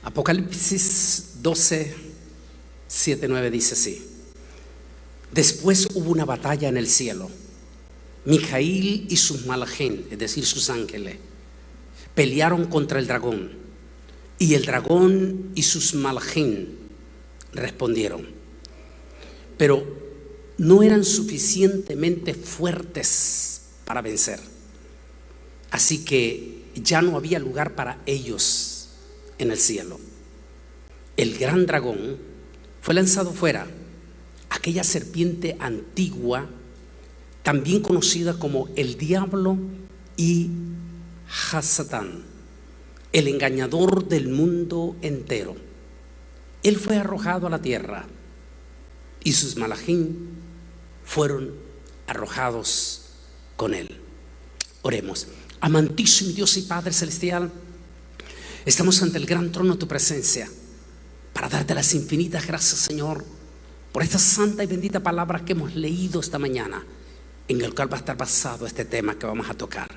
Apocalipsis 12, 7, 9 dice así: después hubo una batalla en el cielo. Mijaíl y sus malajén, es decir, sus ángeles, pelearon contra el dragón, y el dragón y sus malajén respondieron, pero no eran suficientemente fuertes para vencer. Así que ya no había lugar para ellos en el cielo. El gran dragón fue lanzado fuera, aquella serpiente antigua, también conocida como el diablo y Hasatán, el engañador del mundo entero. Él fue arrojado a la tierra y sus malajim fueron arrojados con él. Oremos. Amantísimo Dios y Padre Celestial, estamos ante el gran trono de tu presencia para darte las infinitas gracias, Señor, por esta santa y bendita palabra que hemos leído esta mañana, en el cual va a estar basado este tema que vamos a tocar.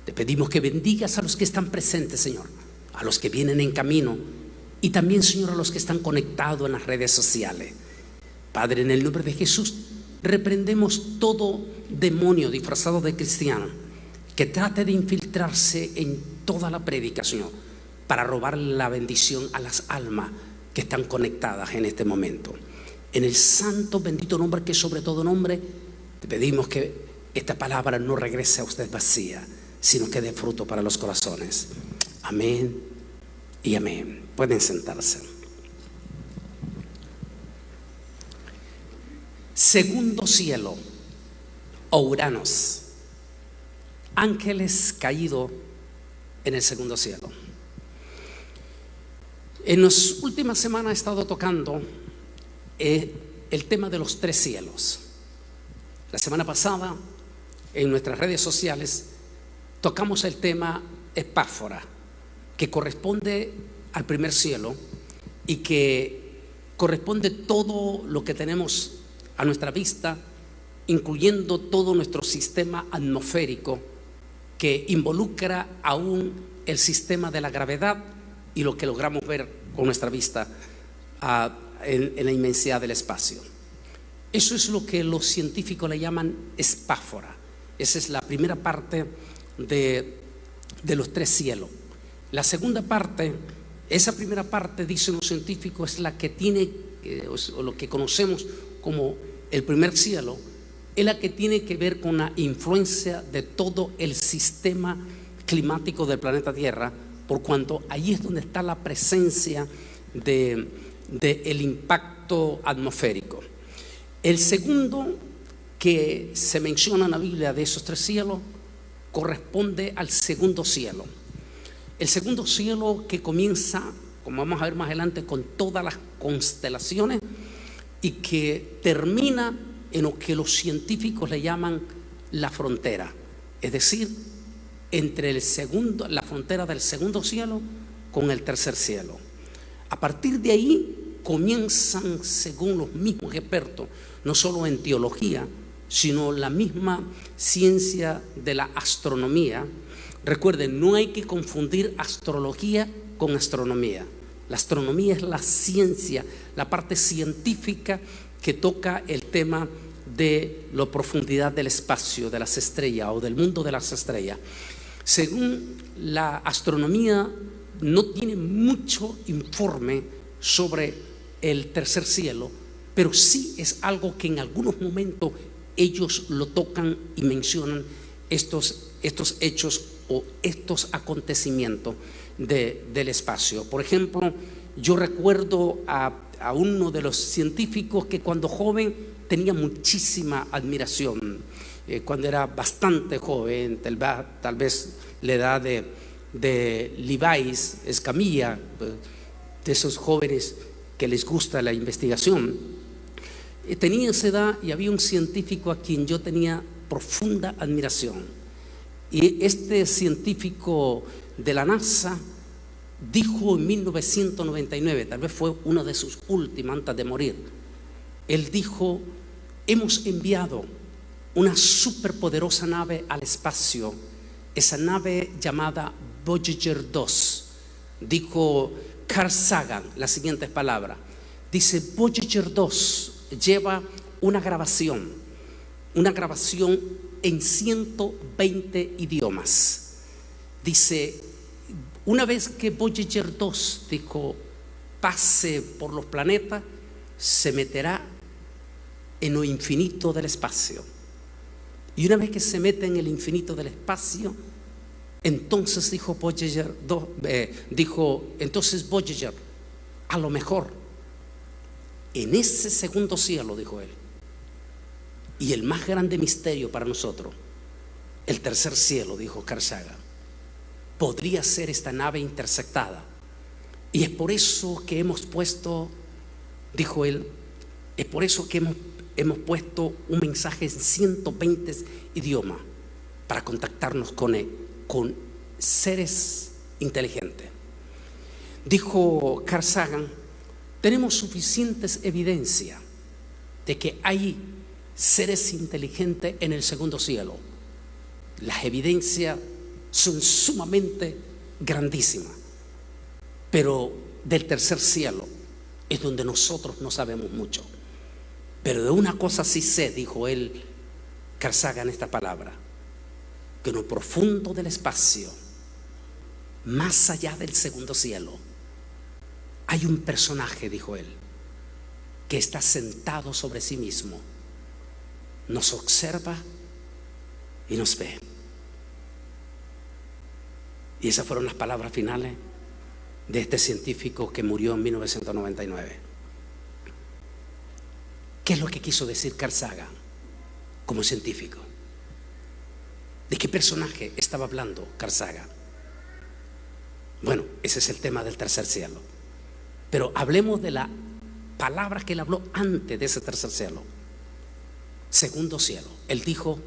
Te pedimos que bendigas a los que están presentes, Señor, a los que vienen en camino, y también, Señor, a los que están conectados en las redes sociales. Padre, en el nombre de Jesús, reprendemos todo demonio disfrazado de cristiano que trate de infiltrarse en toda la prédica, Señor, para robar la bendición a las almas que están conectadas en este momento. En el santo, bendito nombre que es sobre todo nombre, te pedimos que esta palabra no regrese a usted vacía, sino que dé fruto para los corazones. Amén y amén. Pueden sentarse. Segundo cielo, o Uranos, ángeles caídos en el segundo cielo. En las últimas semanas he estado tocando el tema de los tres cielos. La semana pasada, en nuestras redes sociales, tocamos el tema Epáfora, que corresponde al primer cielo y que corresponde todo lo que tenemos a nuestra vista, incluyendo todo nuestro sistema atmosférico, que involucra aún el sistema de la gravedad y lo que logramos ver con nuestra vista en la inmensidad del espacio. Eso es lo que los científicos le llaman Epáfora. Esa es la primera parte de los tres cielos. La segunda parte, esa primera parte, dicen los científicos, es la que tiene, o lo que conocemos como el primer cielo, es la que tiene que ver con la influencia de todo el sistema climático del planeta Tierra, por cuanto ahí es donde está la presencia del impacto atmosférico. El segundo que se menciona en la Biblia de esos tres cielos corresponde al segundo cielo. El segundo cielo que comienza, como vamos a ver más adelante, con todas las constelaciones y que termina en lo que los científicos le llaman la frontera, es decir, entre la frontera del segundo cielo con el tercer cielo. A partir de ahí comienzan, según los mismos expertos, no solo en teología, sino la misma ciencia de la astronomía. Recuerden, no hay que confundir astrología con astronomía. La astronomía es la ciencia, la parte científica que toca el tema de la profundidad del espacio, de las estrellas o del mundo de las estrellas. Según la astronomía, no tiene mucho informe sobre el tercer cielo, pero sí es algo que en algunos momentos ellos lo tocan y mencionan estos hechos o estos acontecimientos del espacio. Por ejemplo, yo recuerdo a uno de los científicos que cuando joven tenía muchísima admiración, cuando era bastante joven, tal vez la edad de Levis Escamilla, de esos jóvenes que les gusta la investigación. Tenía esa edad y había un científico a quien yo tenía profunda admiración. Y este científico de la NASA dijo en 1999, tal vez fue una de sus últimas antes de morir, él dijo: hemos enviado una superpoderosa nave al espacio, esa nave llamada Voyager 2, dijo Carl Sagan las siguientes palabras. Dice: Voyager 2 lleva una grabación en 120 idiomas. Dice, una vez que Voyager 2, dijo, pase por los planetas, se meterá en lo infinito del espacio. Y una vez que se mete en el infinito del espacio, entonces dijo Voyager 2, entonces Voyager, a lo mejor en ese segundo cielo, dijo él, y el más grande misterio para nosotros, el tercer cielo, dijo Carl Sagan, podría ser esta nave interceptada. Y es por eso que hemos puesto, dijo él, es por eso que hemos puesto un mensaje en 120 idiomas para contactarnos con seres inteligentes. Dijo Carl Sagan: tenemos suficientes evidencia de que hay seres inteligentes en el segundo cielo. Las evidencias son sumamente grandísimas, pero del tercer cielo es donde nosotros no sabemos mucho. Pero de una cosa sí sé, dijo él, Carl Sagan, esta palabra, que en lo profundo del espacio, más allá del segundo cielo, hay un personaje, dijo él, que está sentado sobre sí mismo, nos observa y nos ve. Y esas fueron las palabras finales de este científico que murió en 1999. ¿Qué es lo que quiso decir Carl Sagan como científico? ¿De qué personaje estaba hablando Carl Sagan? Bueno, ese es el tema del tercer cielo. Pero hablemos de la palabra que él habló antes de ese tercer cielo. Segundo cielo. Él dijo: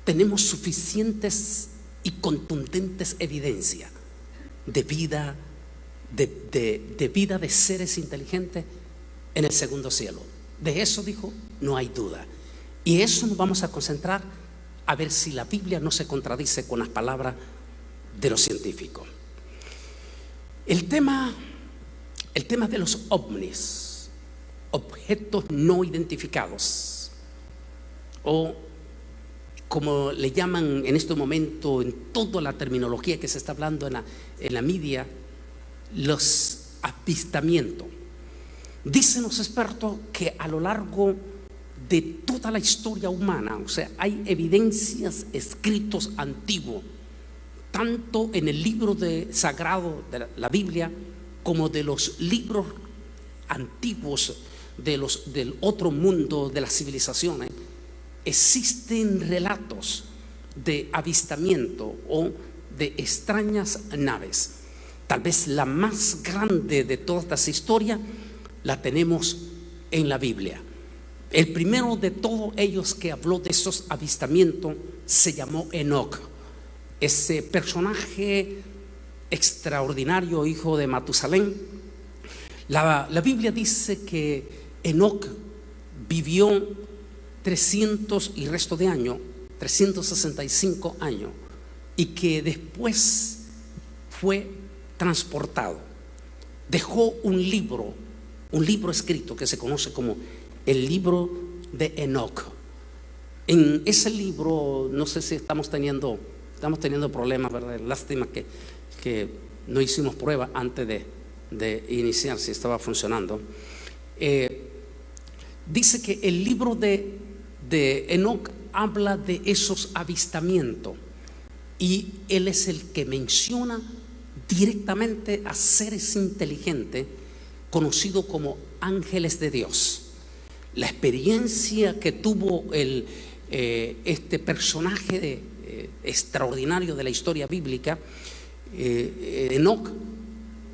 tenemos suficientes y contundentes evidencias de vida, de vida de seres inteligentes en el segundo cielo. De eso, dijo, no hay duda. Y eso nos vamos a concentrar a ver si la Biblia no se contradice con las palabras de los científicos. El tema de los ovnis, objetos no identificados, o como le llaman en este momento en toda la terminología que se está hablando en la media, los avistamientos. Dicen los expertos que a lo largo de toda la historia humana, o sea, hay evidencias, escritos antiguos, tanto en el libro sagrado de la Biblia, como de los libros antiguos del otro mundo, de las civilizaciones. Existen relatos de avistamiento o de extrañas naves. Tal vez la más grande de todas estas historias la tenemos en la Biblia. El primero de todos ellos que habló de esos avistamientos se llamó Enoc. Ese personaje extraordinario, hijo de Matusalén. La Biblia dice que Enoc vivió 300 y resto de años, 365 años, y que después fue transportado. Dejó un libro escrito que se conoce como el libro de Enoc. En ese libro, no sé si estamos teniendo problemas, ¿verdad? Lástima que no hicimos prueba antes de iniciar, si estaba funcionando. Dice que el libro de Enoc habla de esos avistamientos, y él es el que menciona directamente a seres inteligentes conocidos como ángeles de Dios. La experiencia que tuvo este personaje extraordinario de la historia bíblica, Enoc,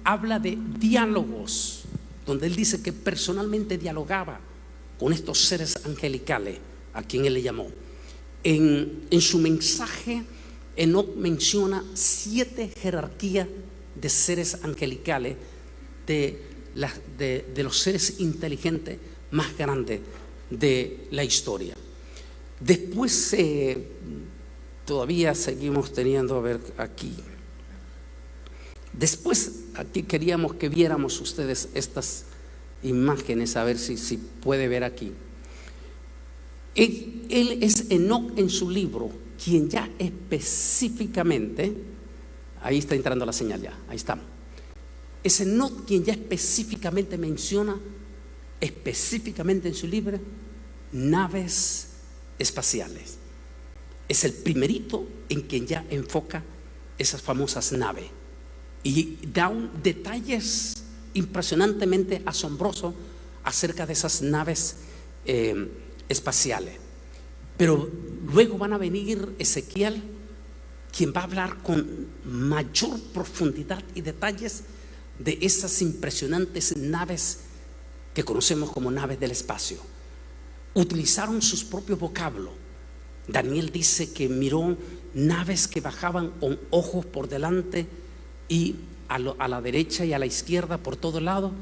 habla de diálogos, donde él dice que personalmente dialogaba con estos seres angelicales a quien él le llamó. En su mensaje, Enoc menciona 7 jerarquías de seres angelicales, de los seres inteligentes más grandes de la historia. Después todavía seguimos teniendo, a ver aquí, Después, aquí queríamos que viéramos ustedes estas imágenes, a ver si puede ver aquí. Él es Enoc en su libro, quien ya específicamente, ahí está entrando la señal ya, ahí estamos. Es Enoc quien ya específicamente menciona, específicamente en su libro, naves espaciales. Es el primerito en quien ya enfoca esas famosas naves y da detalles impresionantemente asombrosos acerca de esas naves espaciales. Pero luego van a venir Ezequiel, quien va a hablar con mayor profundidad y detalles de esas impresionantes naves que conocemos como naves del espacio. Utilizaron sus propios vocablos. Daniel dice que miró naves que bajaban con ojos por delante y a la derecha y a la izquierda por todo lado,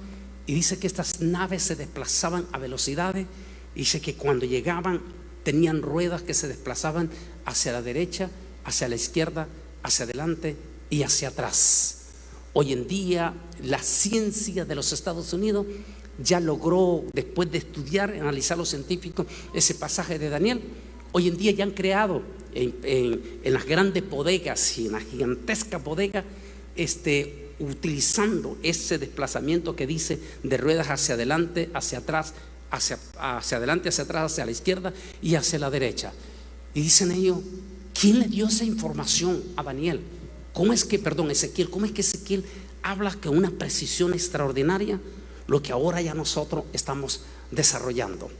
y dice que estas naves se desplazaban a velocidades. Dice que cuando llegaban tenían ruedas que se desplazaban hacia la derecha, hacia la izquierda, hacia adelante y hacia atrás. Hoy en día la ciencia de los Estados Unidos ya logró, después de estudiar, analizar los científicos ese pasaje de Daniel, hoy en día ya han creado en las grandes bodegas y en las gigantescas bodegas, utilizando ese desplazamiento que dice de ruedas hacia adelante, hacia atrás, hacia adelante, hacia atrás, hacia la izquierda y hacia la derecha. Y dicen ellos, ¿quién le dio esa información a Daniel? Ezequiel, ¿cómo es que Ezequiel habla con una precisión extraordinaria lo que ahora ya nosotros estamos desarrollando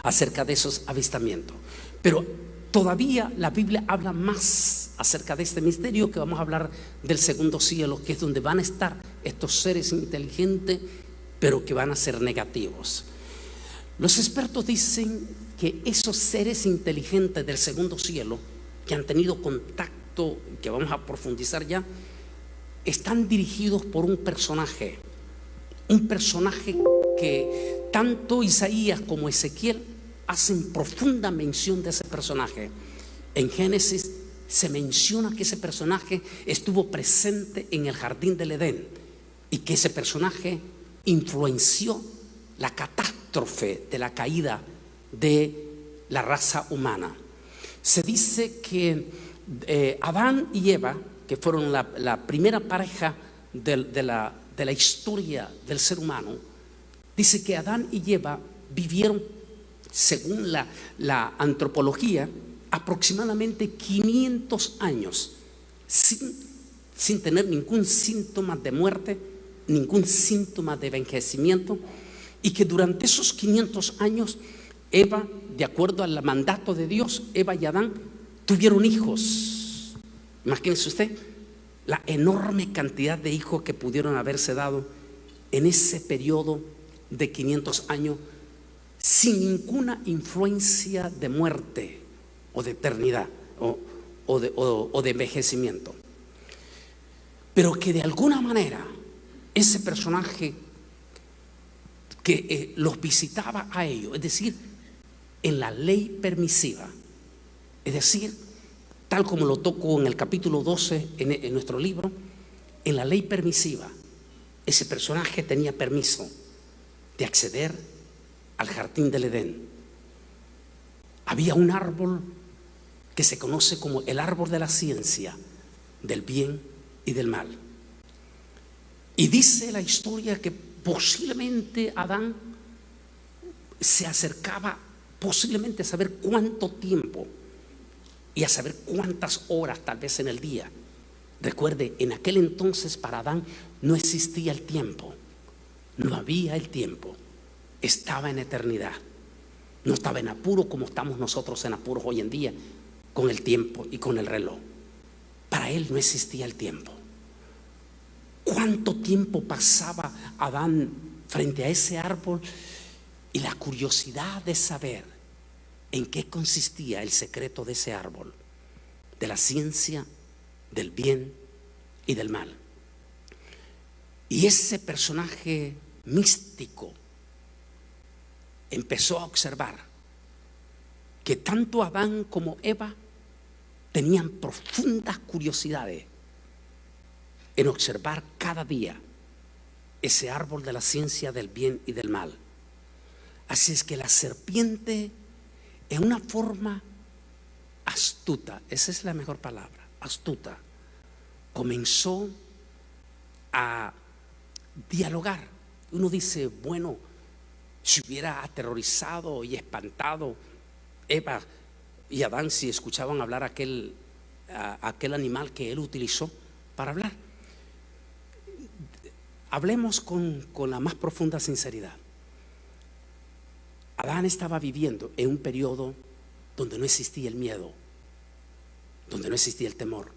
acerca de esos avistamientos? Pero todavía la Biblia habla más acerca de este misterio, que vamos a hablar del segundo cielo, que es donde van a estar estos seres inteligentes, pero que van a ser negativos. Los expertos dicen que esos seres inteligentes del segundo cielo, que han tenido contacto, que vamos a profundizar ya, están dirigidos por un personaje que tanto Isaías como Ezequiel hacen profunda mención de ese personaje. En Génesis se menciona que ese personaje estuvo presente en el jardín del Edén y que ese personaje influenció la catástrofe de la caída de la raza humana. Se dice que Adán y Eva, que fueron la primera pareja de la historia del ser humano, dice que Adán y Eva vivieron, según la antropología, aproximadamente 500 años sin tener ningún síntoma de muerte, ningún síntoma de envejecimiento, y que durante esos 500 años Eva, de acuerdo al mandato de Dios, Eva y Adán tuvieron hijos. Imagínense usted la enorme cantidad de hijos que pudieron haberse dado en ese periodo de 500 años sin ninguna influencia de muerte o de eternidad o de envejecimiento. Pero que de alguna manera ese personaje que los visitaba a ellos, es decir, en la ley permisiva, es decir, tal como lo toco en el capítulo 12 en nuestro libro, en la ley permisiva, ese personaje tenía permiso de acceder al jardín del Edén. Había un árbol que se conoce como el árbol de la ciencia del bien y del mal. Y dice la historia que posiblemente Adán se acercaba posiblemente a saber cuánto tiempo y a saber cuántas horas tal vez en el día. Recuerde, en aquel entonces para Adán no existía el tiempo, no había el tiempo, estaba en eternidad, no estaba en apuro como estamos nosotros en apuros hoy en día con el tiempo y con el reloj. Para él no existía el tiempo. ¿Cuánto tiempo pasaba Adán frente a ese árbol? Y la curiosidad de saber en qué consistía el secreto de ese árbol, de la ciencia, del bien y del mal. Y ese personaje místico empezó a observar que tanto Adán como Eva tenían profundas curiosidades en observar cada día ese árbol de la ciencia del bien y del mal. Así es que la serpiente, en una forma astuta, esa es la mejor palabra, astuta, comenzó a dialogar. Uno dice, bueno, si hubiera aterrorizado y espantado Eva y Adán si escuchaban hablar aquel animal que él utilizó para hablar. Hablemos con la más profunda sinceridad. Adán estaba viviendo en un periodo donde no existía el miedo, donde no existía el temor.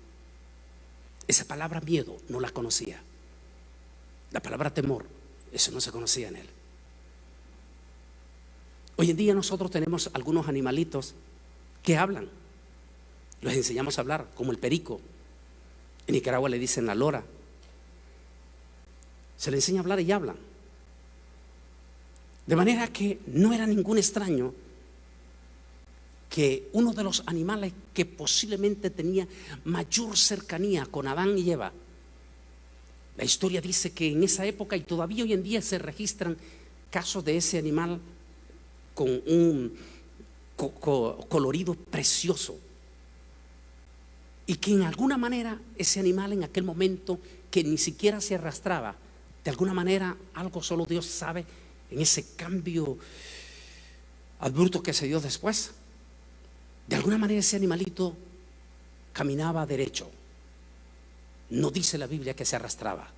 Esa palabra miedo no la conocía. La palabra temor, eso no se conocía en él. Hoy en día nosotros tenemos algunos animalitos que hablan. Los enseñamos a hablar, como el perico. En Nicaragua le dicen la lora. Se le enseña a hablar y hablan. De manera que no era ningún extraño que uno de los animales que posiblemente tenía mayor cercanía con Adán y Eva, la historia dice que en esa época y todavía hoy en día se registran casos de ese animal con un colorido precioso, y que en alguna manera ese animal en aquel momento que ni siquiera se arrastraba, de alguna manera algo solo Dios sabe en ese cambio abrupto que se dio después, de alguna manera ese animalito caminaba derecho. No dice la Biblia que se arrastraba.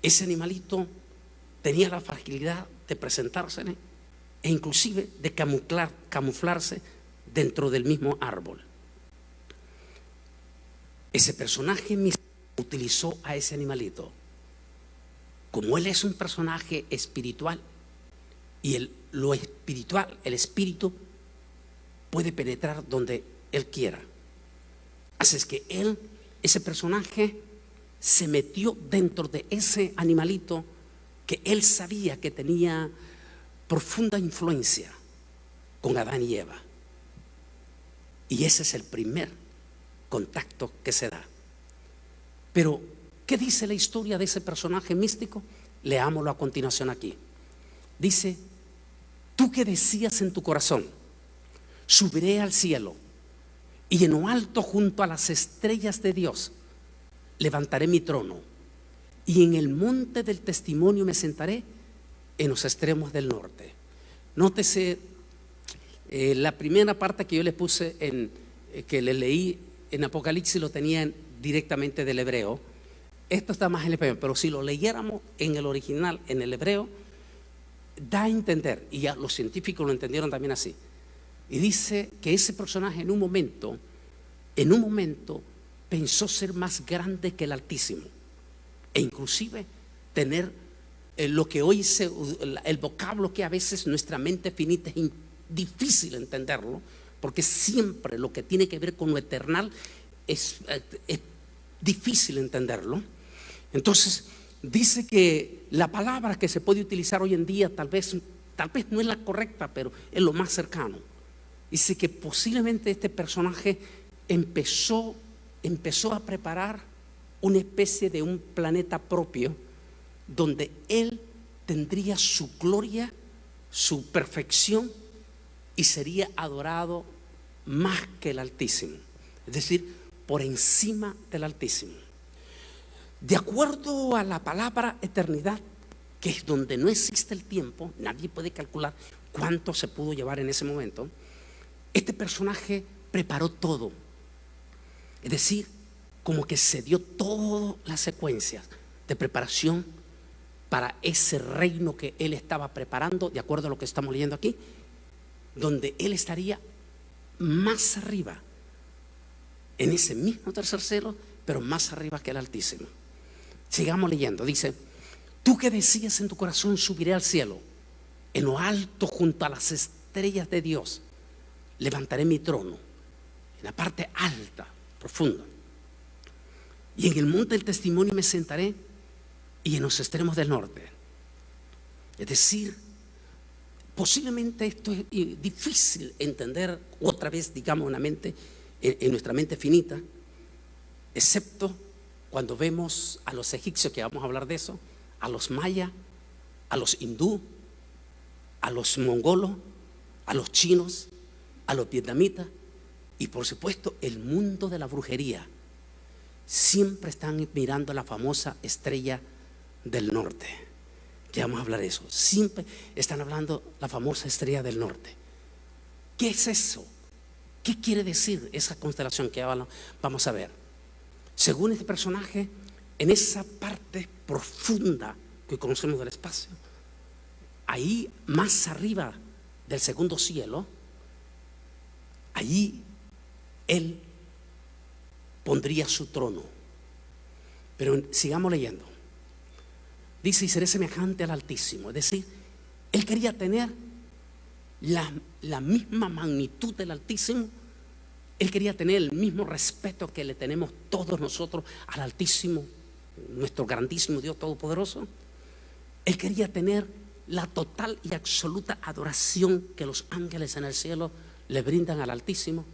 Ese animalito tenía la fragilidad de presentarse e inclusive de camuflarse dentro del mismo árbol. Ese personaje utilizó a ese animalito. Como él es un personaje espiritual y lo espiritual, el espíritu puede penetrar donde él quiera. Así es que ese personaje se metió dentro de ese animalito que él sabía que tenía profunda influencia con Adán y Eva. Y ese es el primer contacto que se da. Pero, ¿qué dice la historia de ese personaje místico? Leámoslo a continuación aquí. Dice: tú que decías en tu corazón, subiré al cielo, y en lo alto junto a las estrellas de Dios levantaré mi trono, y en el monte del testimonio me sentaré en los extremos del norte. Nótese la primera parte que yo le puse que le leí en Apocalipsis, lo tenía directamente del hebreo. Esto está más en el español, pero si lo leyéramos en el original, en el hebreo, da a entender, y ya los científicos lo entendieron también así, y dice que ese personaje en un momento pensó ser más grande que el Altísimo, e inclusive tener lo que hoy el vocablo que a veces nuestra mente finita es difícil entenderlo, porque siempre lo que tiene que ver con lo eternal es difícil entenderlo. Entonces dice que la palabra que se puede utilizar hoy en día tal vez no es la correcta, pero es lo más cercano. Dice que posiblemente este personaje empezó a preparar una especie de un planeta propio donde él tendría su gloria, su perfección, y sería adorado más que el Altísimo, es decir, por encima del Altísimo. De acuerdo a la palabra eternidad, que es donde no existe el tiempo, nadie puede calcular cuánto se pudo llevar en ese momento. Este personaje preparó todo, es decir, como que se dio todas las secuencias de preparación para ese reino que él estaba preparando, de acuerdo a lo que estamos leyendo aquí, donde él estaría más arriba, en ese mismo tercer cielo, pero más arriba que el Altísimo. Sigamos leyendo. Dice: tú que decías en tu corazón, subiré al cielo, en lo alto junto a las estrellas de Dios levantaré mi trono, en la parte alta, profunda, y en el monte del testimonio me sentaré, y en los extremos del norte. Es decir, posiblemente esto es difícil entender otra vez, digamos, en nuestra mente finita, excepto cuando vemos a los egipcios, que vamos a hablar de eso, a los mayas, a los hindú, a los mongolos, a los chinos, a los vietnamitas y por supuesto el mundo de la brujería, siempre están mirando la famosa estrella del norte. Ya vamos a hablar de eso. Siempre están hablando la famosa estrella del norte. ¿Qué es eso? ¿Qué quiere decir esa constelación que ahora vamos a ver? Según este personaje, en esa parte profunda que conocemos del espacio, ahí más arriba del segundo cielo, allí él pondría su trono. Pero sigamos leyendo. Dice: y seré semejante al Altísimo. Es decir, él quería tener la misma magnitud del Altísimo. Él quería tener el mismo respeto que le tenemos todos nosotros al Altísimo, nuestro grandísimo Dios Todopoderoso. Él quería tener la total y absoluta adoración que los ángeles en el cielo le brindan al Altísimo.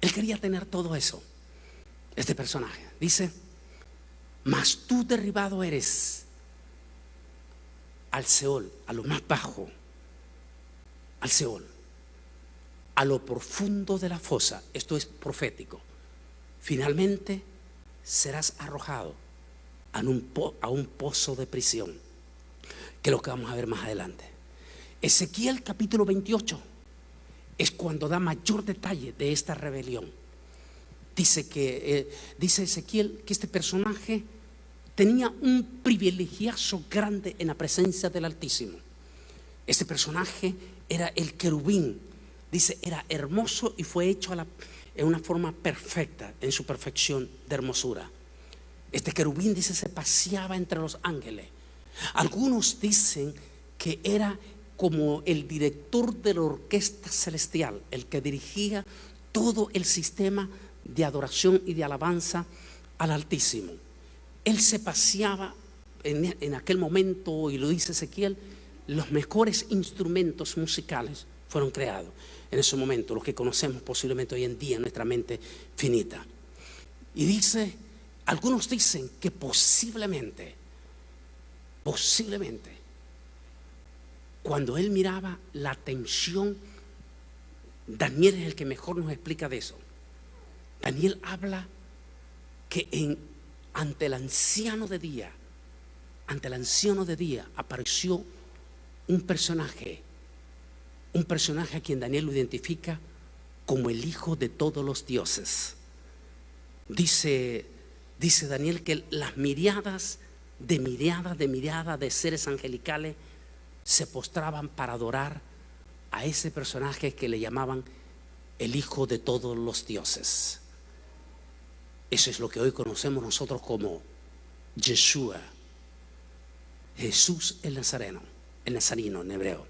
Él quería tener todo eso. Este personaje dice: mas tú derribado eres al Seol, a lo más bajo, al Seol, a lo profundo de la fosa. Esto es profético. Finalmente serás arrojado a un pozo de prisión, que es lo que vamos a ver más adelante. Ezequiel capítulo 28 es cuando da mayor detalle de esta rebelión. Dice Ezequiel que este personaje tenía un privilegiazo grande en la presencia del Altísimo. Este personaje era el querubín. Dice, era hermoso y fue hecho en una forma perfecta, en su perfección de hermosura. Este querubín, dice, se paseaba entre los ángeles. Algunos dicen que era como el director de la orquesta celestial, el que dirigía todo el sistema de adoración y de alabanza al Altísimo. Él se paseaba en aquel momento, y lo dice Ezequiel, los mejores instrumentos musicales fueron creados en ese momento, los que conocemos posiblemente hoy en día en nuestra mente finita. Y dice, algunos dicen que posiblemente, cuando él miraba la atención, Daniel es el que mejor nos explica de eso. Daniel habla que ante el anciano de día apareció un personaje a quien Daniel lo identifica como el hijo de todos los dioses. Dice Daniel que las miriadas de seres angelicales se postraban para adorar a ese personaje que le llamaban el hijo de todos los dioses. Eso es lo que hoy conocemos nosotros como Yeshua, Jesús el Nazareno, el nazarino en hebreo.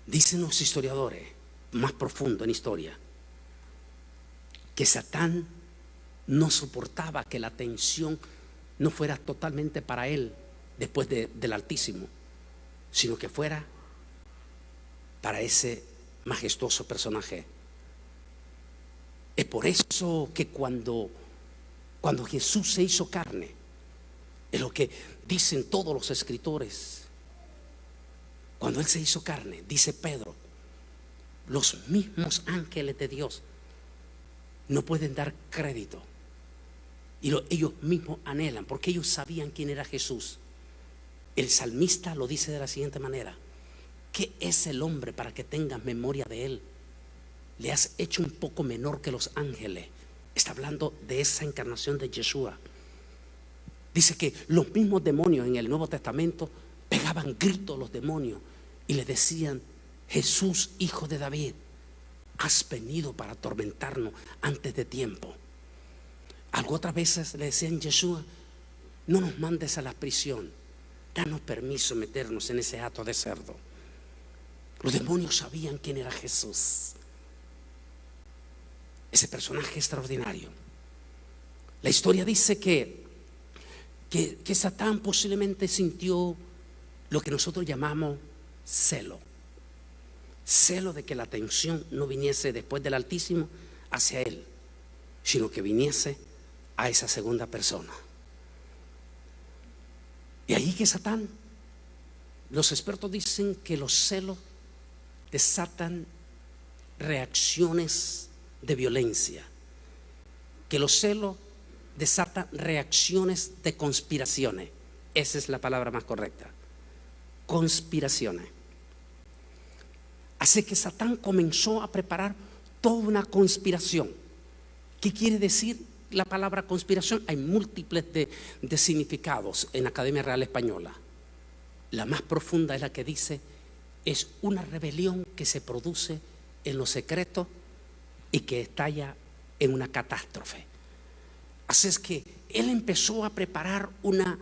Dicen los historiadores más profundo en historia que Satán no soportaba que la atención no fuera totalmente para él después del Altísimo, sino que fuera para ese majestuoso personaje. Es por eso que cuando Jesús se hizo carne, es lo que dicen todos los escritores. Cuando Él se hizo carne, dice Pedro, los mismos ángeles de Dios no pueden dar crédito. Y ellos mismos anhelan, porque ellos sabían quién era Jesús. El salmista lo dice de la siguiente manera: ¿qué es el hombre para que tengas memoria de él? Le has hecho un poco menor que los ángeles. Está hablando de esa encarnación de Yeshua. Dice que los mismos demonios en el Nuevo Testamento pegaban gritos los demonios y le decían: Jesús, hijo de David, has venido para atormentarnos antes de tiempo. Algo otras veces le decían: Yeshua, no nos mandes a la prisión, danos permiso de meternos en ese hato de cerdo. Los demonios sabían quién era Jesús, ese personaje extraordinario. La historia dice que Satán posiblemente sintió lo que nosotros llamamos celo de que la atención no viniese después del Altísimo hacia él, sino que viniese a esa segunda persona. Y ahí que Satán, los expertos dicen que los celos desatan reacciones de violencia, que los celos desatan reacciones de conspiraciones. Esa es la palabra más correcta, conspiraciones. Así que Satán comenzó a preparar toda una conspiración. ¿Qué quiere decir la palabra conspiración? Hay múltiples de significados en la Academia Real Española. La más profunda es la que dice: es una rebelión que se produce en lo secreto y que estalla en una catástrofe. Así es que él empezó a preparar una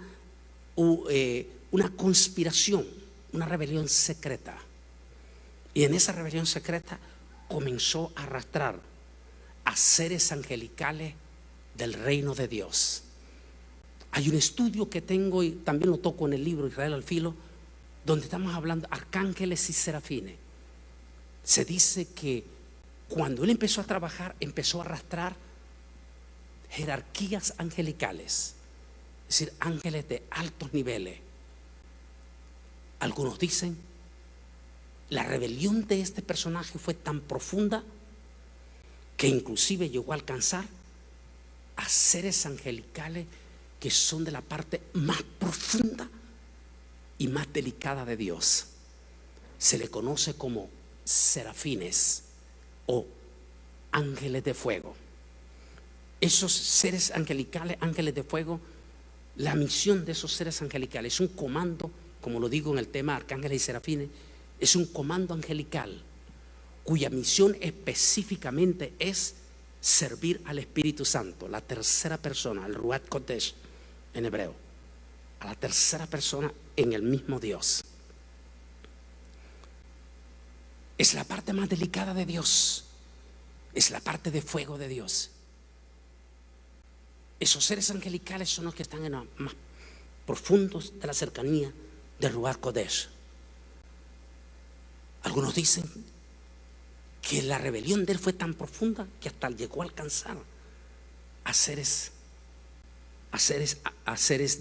conspiración, una rebelión secreta. Y en esa rebelión secreta comenzó a arrastrar a seres angelicales del reino de Dios. Hay un estudio que tengo y también lo toco en el libro Israel al Filo, donde estamos hablando de arcángeles y serafines. Se dice que cuando él empezó a trabajar, empezó a arrastrar jerarquías angelicales, es decir, ángeles de altos niveles. Algunos dicen, la rebelión de este personaje fue tan profunda que inclusive llegó a alcanzar a seres angelicales que son de la parte más profunda y más delicada de Dios. Se le conoce como serafines o ángeles de fuego. Esos seres angelicales, ángeles de fuego, la misión de esos seres angelicales es un comando, como lo digo en el tema arcángeles y serafines, es un comando angelical cuya misión específicamente es servir al Espíritu Santo, la tercera persona, el Ruach Kodesh en hebreo, a la tercera persona en el mismo Dios. Es la parte más delicada de Dios, es la parte de fuego de Dios. Esos seres angelicales son los que están en los más profundos de la cercanía de Ruach Kodesh. Algunos dicen que la rebelión de él fue tan profunda que hasta llegó a alcanzar a seres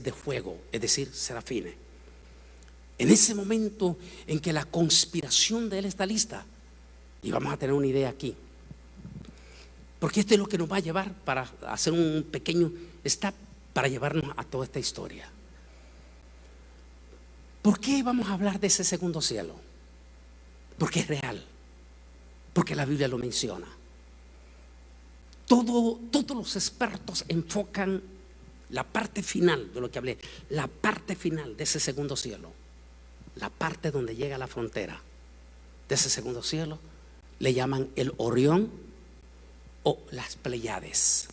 de fuego, es decir, serafines. En ese momento en que la conspiración de él está lista, y vamos a tener una idea aquí, porque esto es lo que nos va a llevar para hacer un pequeño stop para llevarnos a toda esta historia. ¿Por qué vamos a hablar de ese segundo cielo? Porque es real, porque la Biblia lo menciona. Todos los expertos enfocan la parte final de lo que hablé, la parte final de ese segundo cielo, la parte donde llega a la frontera de ese segundo cielo, le llaman el Orión o las Pleiades.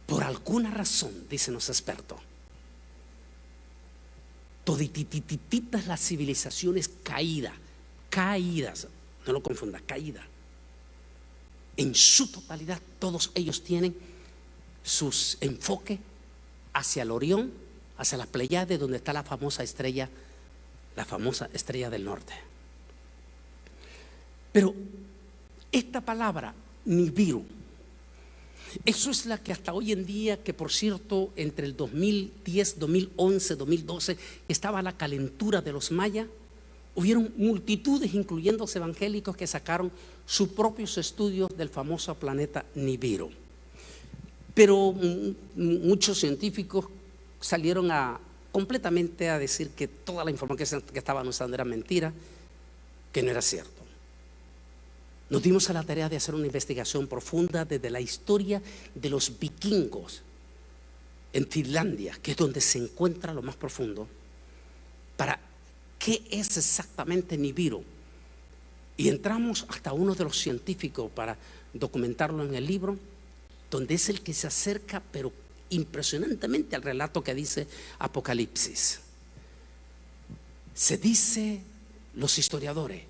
Por alguna razón, dicen los expertos, toditititas las civilizaciones caídas, no lo confunda, caídas, en su totalidad, todos ellos tienen sus enfoques hacia el Orión, hacia las Pleiades, donde está la famosa estrella del norte. Pero esta palabra Nibiru, eso es la que hasta hoy en día, que por cierto entre el 2010, 2011, 2012 estaba la calentura de los mayas, hubieron multitudes, incluyendo los evangélicos, que sacaron sus propios estudios del famoso planeta Nibiru. Pero muchos científicos salieron completamente a decir que toda la información que estaban usando era mentira, que no era cierto. Nos dimos a la tarea de hacer una investigación profunda desde la historia de los vikingos en Finlandia, que es donde se encuentra lo más profundo, para qué es exactamente Nibiru. Y entramos hasta uno de los científicos para documentarlo en el libro, donde es el que se acerca, pero impresionantemente, al relato que dice Apocalipsis. Se dice, los historiadores,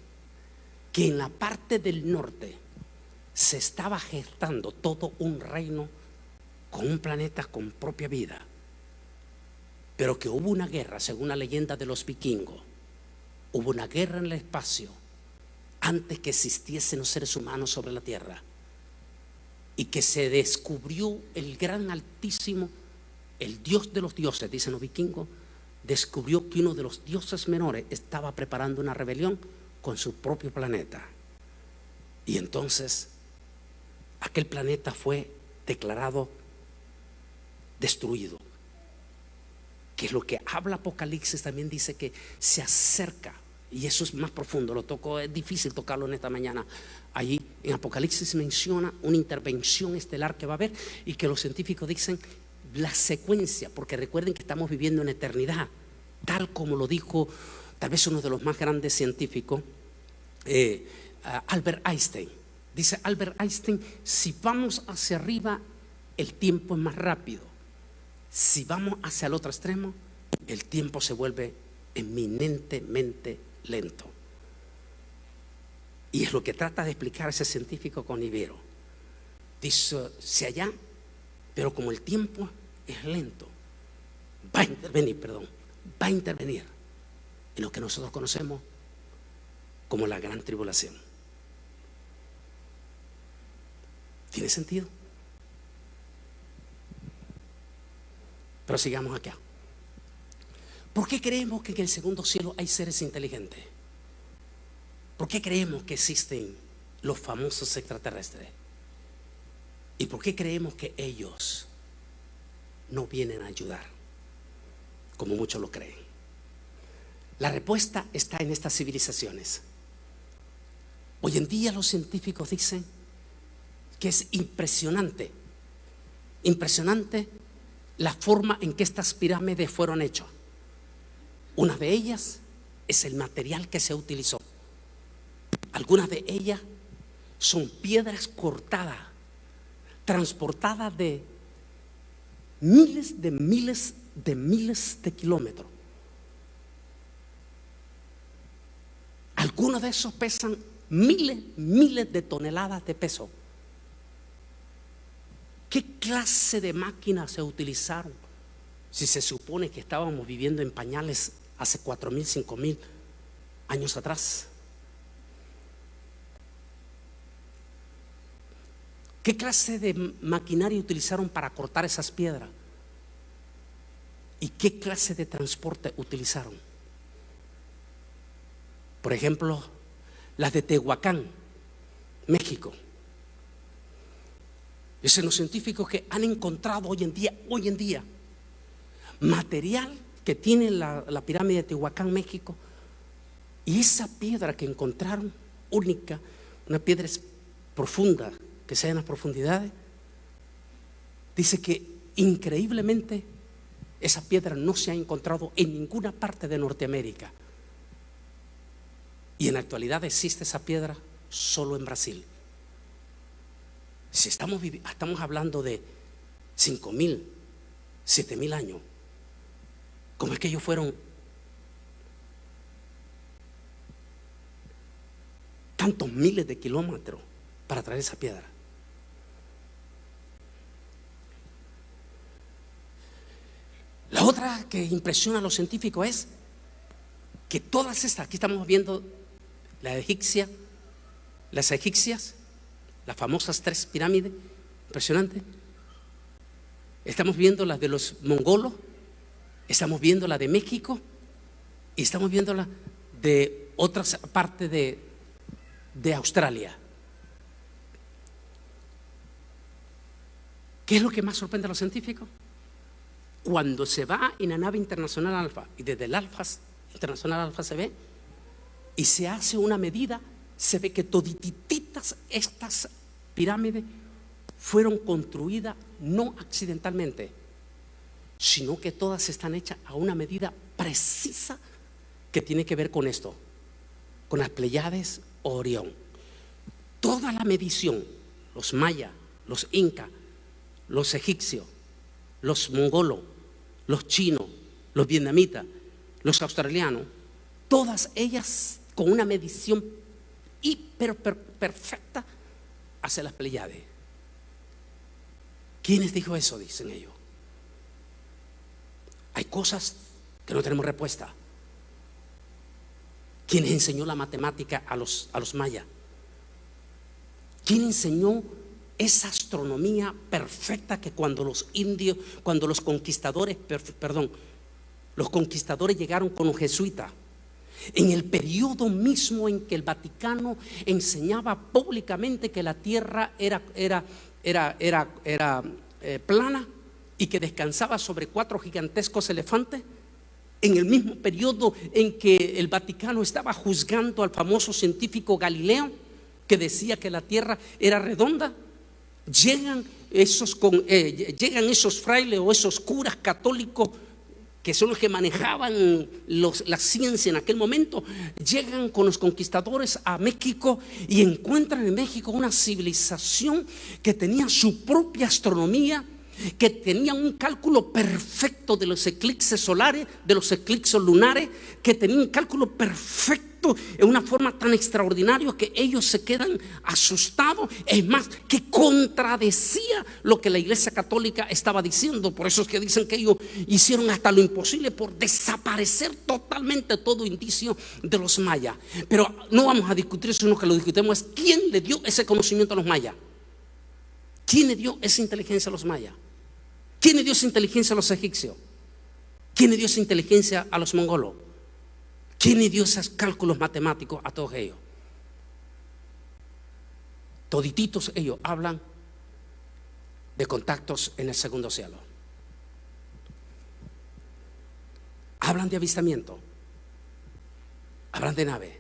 que en la parte del norte se estaba gestando todo un reino con un planeta con propia vida, pero que hubo una guerra, según la leyenda de los vikingos, hubo una guerra en el espacio antes que existiesen los seres humanos sobre la tierra. y que se descubrió el gran altísimo, el Dios de los dioses, dicen los vikingos, descubrió que uno de los dioses menores estaba preparando una rebelión con su propio planeta. Y entonces aquel planeta fue declarado destruido. Que es lo que habla Apocalipsis, también dice que se acerca. Y eso es más profundo, lo toco, es difícil tocarlo en esta mañana. Allí en Apocalipsis menciona una intervención estelar que va a haber, y que los científicos dicen la secuencia, porque recuerden que estamos viviendo en eternidad, tal como lo dijo tal vez uno de los más grandes científicos, Albert Einstein. Dice Albert Einstein: si vamos hacia arriba, el tiempo es más rápido. Si vamos hacia el otro extremo, el tiempo se vuelve eminentemente lento. Y es lo que trata de explicar ese científico con Ibero. Dice: si allá, pero como el tiempo es lento, va a intervenir en lo que nosotros conocemos como la gran tribulación. ¿Tiene sentido? Pero sigamos acá. ¿Por qué creemos que en el segundo cielo hay seres inteligentes? ¿Por qué creemos que existen los famosos extraterrestres? ¿Y por qué creemos que ellos no vienen a ayudar, como muchos lo creen? La respuesta está en estas civilizaciones. Hoy en día los científicos dicen que es impresionante la forma en que estas pirámides fueron hechas. Una de ellas es el material que se utilizó. Algunas de ellas son piedras cortadas, transportadas de miles de kilómetros. Algunos de esos pesan miles de toneladas de peso. ¿Qué clase de máquinas se utilizaron? Si se supone que estábamos viviendo en pañales hace 4.000, 5.000 años atrás. ¿Qué clase de maquinaria utilizaron para cortar esas piedras? ¿Y qué clase de transporte utilizaron? Por ejemplo, las de Tehuacán, México. Dicen los científicos que han encontrado hoy en día material que tiene la pirámide de Tehuacán, México, y esa piedra que encontraron, única, una piedra profunda, que sea en las profundidades, dice que increíblemente esa piedra no se ha encontrado en ninguna parte de Norteamérica, y en la actualidad existe esa piedra solo en Brasil. Si estamos hablando de 5.000, 7.000 años, ¿cómo es que ellos fueron tantos miles de kilómetros para traer esa piedra? La otra que impresiona a los científicos es que todas estas, aquí estamos viendo las egipcias, las famosas 3 pirámides, impresionante. Estamos viendo las de los mongolos, estamos viendo la de México y estamos viendo la de otras partes de Australia. ¿Qué es lo que más sorprende a los científicos? Cuando se va en la nave internacional Alfa, y desde el internacional Alfa se ve, y se hace una medida, se ve que todititas estas pirámides fueron construidas no accidentalmente, sino que todas están hechas a una medida precisa que tiene que ver con esto, con las Pléyades o Orión. Toda la medición, los mayas, los incas, los egipcios, los mongolos, los chinos, los vietnamitas, los australianos, todas ellas con una medición perfecta hacia las Pléyades. ¿Quiénes dijo eso? Dicen ellos. Hay cosas que no tenemos respuesta. ¿Quién enseñó la matemática a los mayas? ¿Quién enseñó esa astronomía perfecta que cuando los indios, cuando los conquistadores llegaron con los jesuitas, en el periodo mismo en que el Vaticano enseñaba públicamente que la tierra era plana y que descansaba sobre 4 gigantescos elefantes, en el mismo periodo en que el Vaticano estaba juzgando al famoso científico Galileo, que decía que la tierra era redonda, llegan esos frailes o esos curas católicos, que son los que manejaban la ciencia en aquel momento, llegan con los conquistadores a México y encuentran en México una civilización que tenía su propia astronomía, que tenía un cálculo perfecto de los eclipses solares, de los eclipses lunares, que tenía un cálculo perfecto en una forma tan extraordinaria que ellos se quedan asustados. Es más, que contradecía lo que la Iglesia Católica estaba diciendo. Por eso es que dicen que ellos hicieron hasta lo imposible por desaparecer totalmente todo indicio de los mayas. Pero no vamos a discutir eso, sino que lo discutimos es quién le dio ese conocimiento a los mayas. ¿Quién le dio esa inteligencia a los mayas? ¿Quién le dio esa inteligencia a los egipcios? ¿Quién le dio esa inteligencia a los mongolos? ¿Quién le dio esos cálculos matemáticos a todos ellos? Todititos ellos hablan de contactos en el segundo cielo. Hablan de avistamiento. Hablan de nave.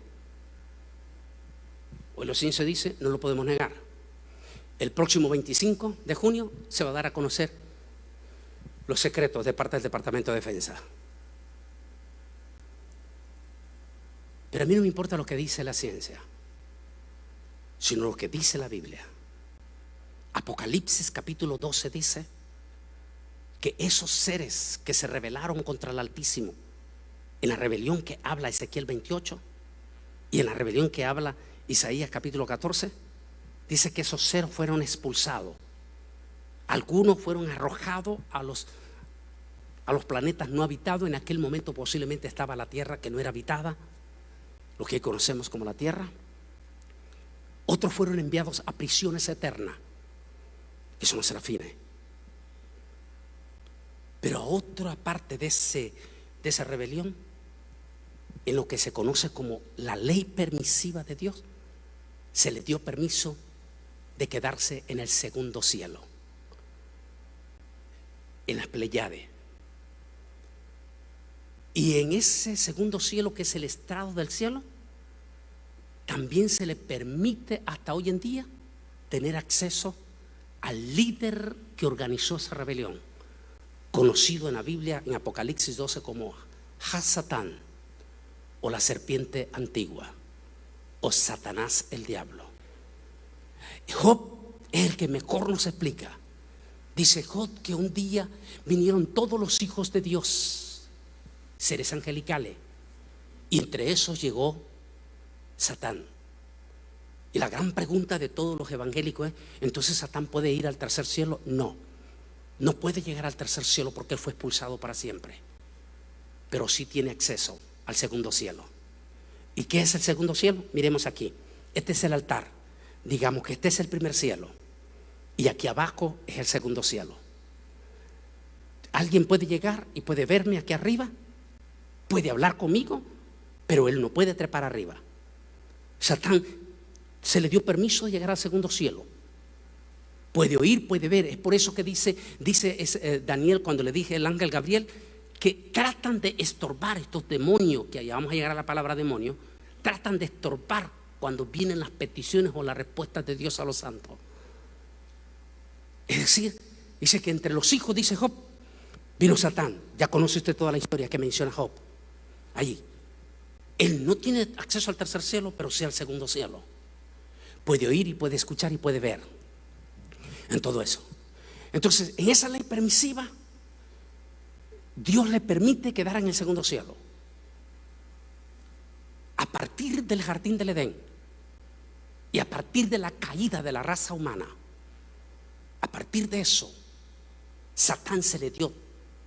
Hoy los ciencia dice, no lo podemos negar. El próximo 25 de junio se va a dar a conocer los secretos de parte del Departamento de Defensa. Pero a mí no me importa lo que dice la ciencia, sino lo que dice la Biblia. Apocalipsis capítulo 12 dice que esos seres que se rebelaron contra el Altísimo, en la rebelión que habla Ezequiel 28 y en la rebelión que habla Isaías capítulo 14, dice que esos seres fueron expulsados. Algunos fueron arrojados a los planetas no habitados. En aquel momento posiblemente estaba la tierra que no era habitada, lo que conocemos como la tierra. Otros fueron enviados a prisiones eternas, que son los serafines. Pero a otra parte de esa rebelión, en lo que se conoce como la ley permisiva de Dios, se les dio permiso de quedarse en el segundo cielo, en las Pleiades. Y en ese segundo cielo, que es el estrado del cielo, también se le permite hasta hoy en día tener acceso al líder que organizó esa rebelión, conocido en la Biblia, en Apocalipsis 12, como Hasatán, o la serpiente antigua, o Satanás el diablo. Job es el que mejor nos explica. Dice Job que un día vinieron todos los hijos de Dios, seres angelicales, y entre esos llegó Satán. Y la gran pregunta de todos los evangélicos es: ¿entonces Satán puede ir al tercer cielo? No, no puede llegar al tercer cielo porque él fue expulsado para siempre, pero sí tiene acceso al segundo cielo. ¿Y qué es el segundo cielo? Miremos aquí. Este es el altar. Digamos que este es el primer cielo y aquí abajo es el segundo cielo. Alguien puede llegar y puede verme aquí arriba, puede hablar conmigo, pero él no puede trepar arriba. Satán se le dio permiso de llegar al segundo cielo. Puede oír, puede ver. Es por eso que dice Daniel, cuando le dije el ángel Gabriel, que tratan de estorbar estos demonios, que ya vamos a llegar a la palabra demonio, tratan de estorbar cuando vienen las peticiones o las respuestas de Dios a los santos. Es decir, dice que entre los hijos, dice Job, vino Satán. Ya conoce usted toda la historia que menciona Job. Allí él no tiene acceso al tercer cielo, pero sí al segundo cielo. Puede oír y puede escuchar y puede ver en todo eso. Entonces, en esa ley permisiva, Dios le permite quedar en el segundo cielo. A partir del jardín del Edén y a partir de la caída de la raza humana, a partir de eso, Satán se le dio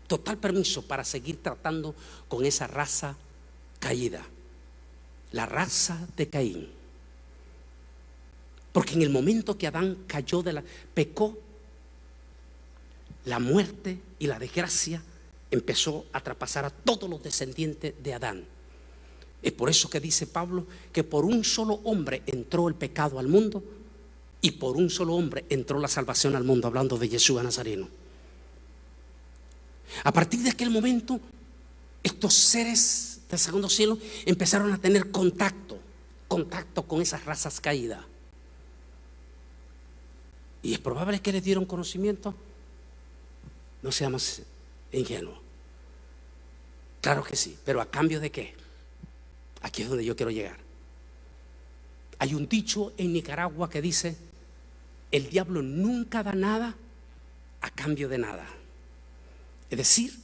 total permiso para seguir tratando con esa raza caída, la raza de Caín. Porque en el momento que Adán pecó, la muerte y la desgracia empezó a traspasar a todos los descendientes de Adán. Es por eso que dice Pablo que por un solo hombre entró el pecado al mundo y por un solo hombre entró la salvación al mundo, hablando de Yeshua Nazareno. A partir de aquel momento, estos seres del segundo cielo empezaron a tener contacto con esas razas caídas. Y es probable que les dieron conocimiento. No seamos ingenuos. Claro que sí, pero ¿a cambio de qué? Aquí es donde yo quiero llegar. Hay un dicho en Nicaragua que dice: el diablo nunca da nada a cambio de nada. Es decir,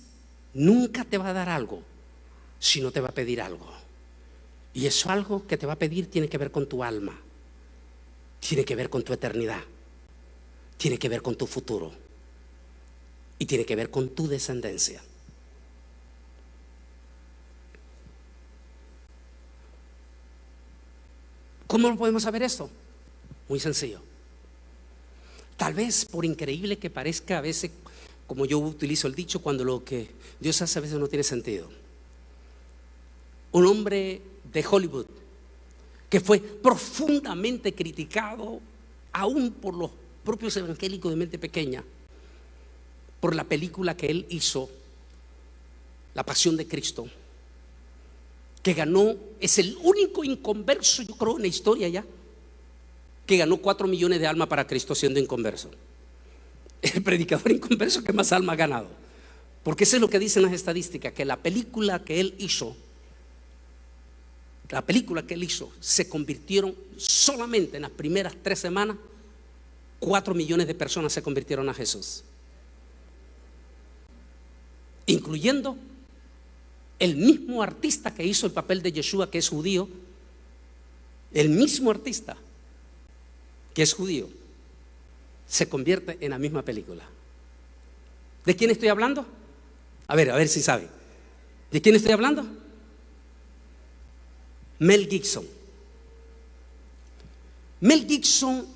nunca te va a dar algo si no te va a pedir algo. Y eso algo que te va a pedir tiene que ver con tu alma, tiene que ver con tu eternidad, tiene que ver con tu futuro y tiene que ver con tu descendencia. ¿Cómo lo podemos saber esto? Muy sencillo. Tal vez, por increíble que parezca a veces, como yo utilizo el dicho, cuando lo que Dios hace a veces no tiene sentido. Un hombre de Hollywood que fue profundamente criticado aún por los propios evangélicos de mente pequeña, por la película que él hizo, La Pasión de Cristo, que ganó, es el único inconverso, yo creo, en la historia ya, que ganó 4 millones de almas para Cristo siendo inconverso. El predicador inconverso que más almas ha ganado. Porque eso es lo que dicen las estadísticas, que la película que él hizo, se convirtieron solamente en las primeras 3 semanas, 4 millones de personas se convirtieron a Jesús, incluyendo el mismo artista que hizo el papel de Yeshua, que es judío. El mismo artista que es judío se convierte en la misma película. ¿De quién estoy hablando? A ver si saben. ¿De quién estoy hablando? Mel Gibson. Mel Gibson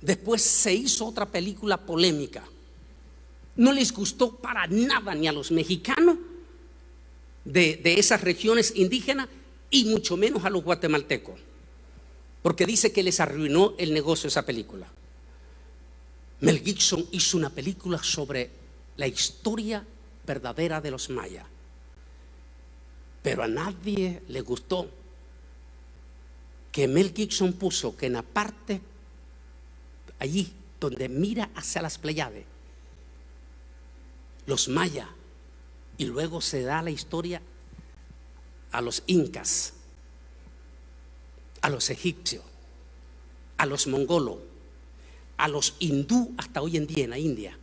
después se hizo otra película polémica. No les gustó para nada ni a los mexicanos de esas regiones indígenas y mucho menos a los guatemaltecos, porque dice que les arruinó el negocio esa película. Mel Gibson hizo una película sobre la historia verdadera de los mayas, pero a nadie le gustó que Mel Gibson puso que en la parte allí donde mira hacia las Pléyades, los mayas, y luego se da la historia a los incas, a los egipcios, a los mongolos, a los hindú hasta hoy en día en la India,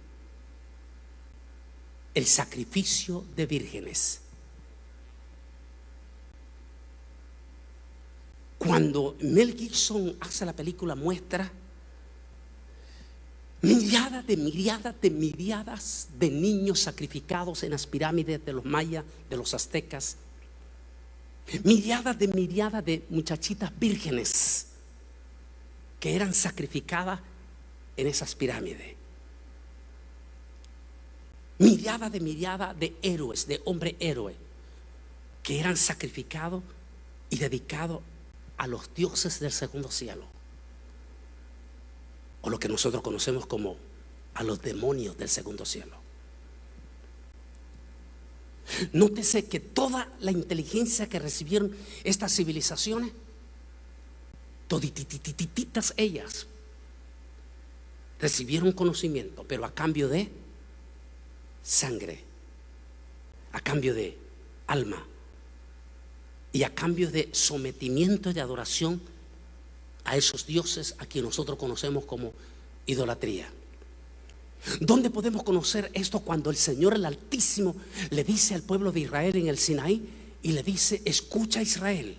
el sacrificio de vírgenes. Cuando Mel Gibson hace la película, muestra miriadas de niños sacrificados en las pirámides de los mayas, de los aztecas. Miriadas de muchachitas vírgenes que eran sacrificadas en esas pirámides. Miriadas de héroes, de hombres héroes que eran sacrificados y dedicados a los dioses del segundo cielo, o lo que nosotros conocemos como a los demonios del segundo cielo. Nótese que toda la inteligencia que recibieron estas civilizaciones, toditititas ellas, recibieron conocimiento, pero a cambio de sangre, a cambio de alma y a cambio de sometimiento y de adoración a esos dioses a quienes nosotros conocemos como idolatría. ¿Dónde podemos conocer esto? Cuando el Señor el Altísimo le dice al pueblo de Israel en el Sinaí, y le dice: escucha, Israel,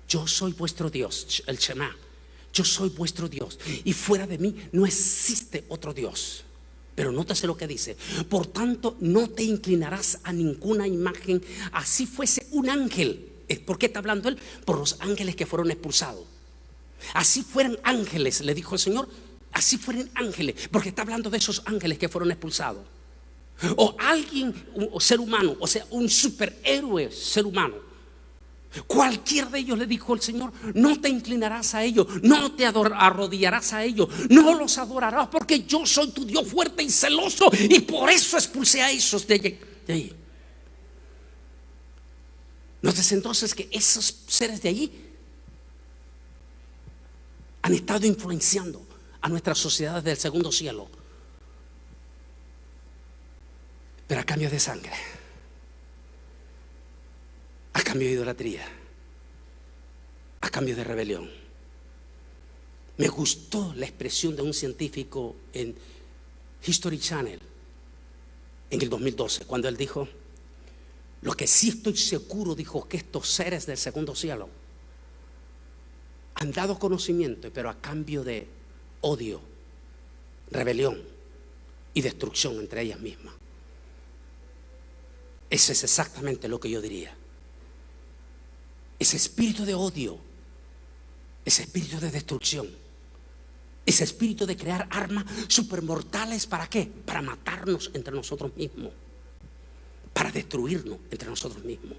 yo soy vuestro Dios, el Shema, yo soy vuestro Dios y fuera de mí no existe otro Dios. Pero nótese lo que dice: por tanto no te inclinarás a ninguna imagen, así fuese un ángel. ¿Por qué está hablando él? Por los ángeles que fueron expulsados. Así fueran ángeles, le dijo el Señor, así fueran ángeles, porque está hablando de esos ángeles que fueron expulsados. O alguien, o ser humano, o sea, un superhéroe ser humano. Cualquier de ellos, le dijo el Señor, no te inclinarás a ellos, no te arrodillarás a ellos, no los adorarás, porque yo soy tu Dios fuerte y celoso, y por eso expulsé a esos de ahí. Notes entonces que esos seres de allí han estado influenciando a nuestras sociedades del segundo cielo, pero a cambio de sangre, a cambio de idolatría, a cambio de rebelión. Me gustó la expresión de un científico en History Channel en el 2012, cuando él dijo: lo que sí estoy seguro, dijo, que estos seres del segundo cielo han dado conocimiento, pero a cambio de odio, rebelión y destrucción entre ellas mismas. Eso es exactamente lo que yo diría. Ese espíritu de odio, ese espíritu de destrucción, ese espíritu de crear armas supermortales, ¿para qué? Para matarnos entre nosotros mismos, para destruirnos entre nosotros mismos.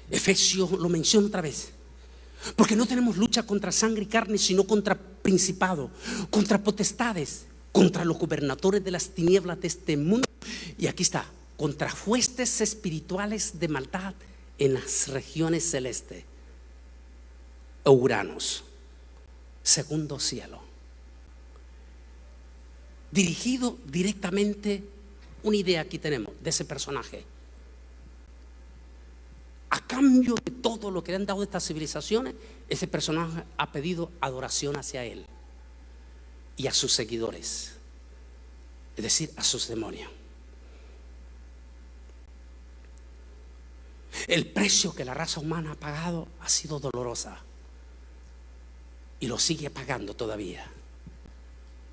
Efesios lo menciona otra vez, porque no tenemos lucha contra sangre y carne, sino contra principados, contra potestades, contra los gobernadores de las tinieblas de este mundo. Y aquí está: contra huestes espirituales de maldad en las regiones celestes. Uranos, segundo cielo. Dirigido directamente, una idea aquí tenemos de ese personaje. A cambio de todo lo que le han dado estas civilizaciones, ese personaje ha pedido adoración hacia él y a sus seguidores, es decir, a sus demonios. El precio que la raza humana ha pagado ha sido dolorosa y lo sigue pagando todavía.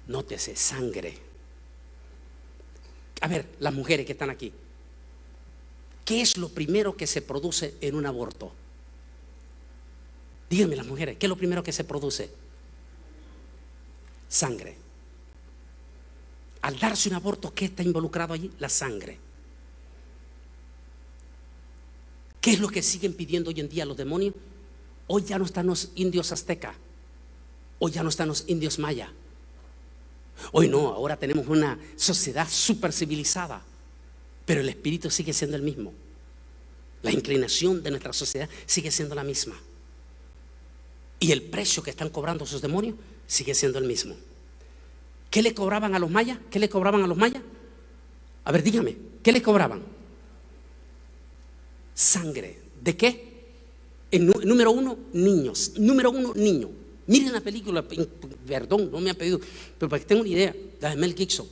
Nótese: sangre. A ver, las mujeres que están aquí, ¿qué es lo primero que se produce en un aborto? Díganme, las mujeres, ¿qué es lo primero que se produce? Sangre. Al darse un aborto, ¿qué está involucrado allí? La sangre. ¿Qué es lo que siguen pidiendo hoy en día los demonios? Hoy ya no están los indios aztecas, hoy ya no están los indios mayas. Hoy no, ahora tenemos una sociedad súper civilizada, pero el espíritu sigue siendo el mismo. La inclinación de nuestra sociedad sigue siendo la misma. Y el precio que están cobrando esos demonios sigue siendo el mismo. ¿Qué le cobraban a los mayas? ¿Qué le cobraban a los mayas? A ver, dígame, ¿qué le cobraban? Sangre. ¿De qué? Número uno, niños. Número uno, niños. Miren la película, perdón, no me han pedido, pero para que tengan una idea, la de Mel Gibson.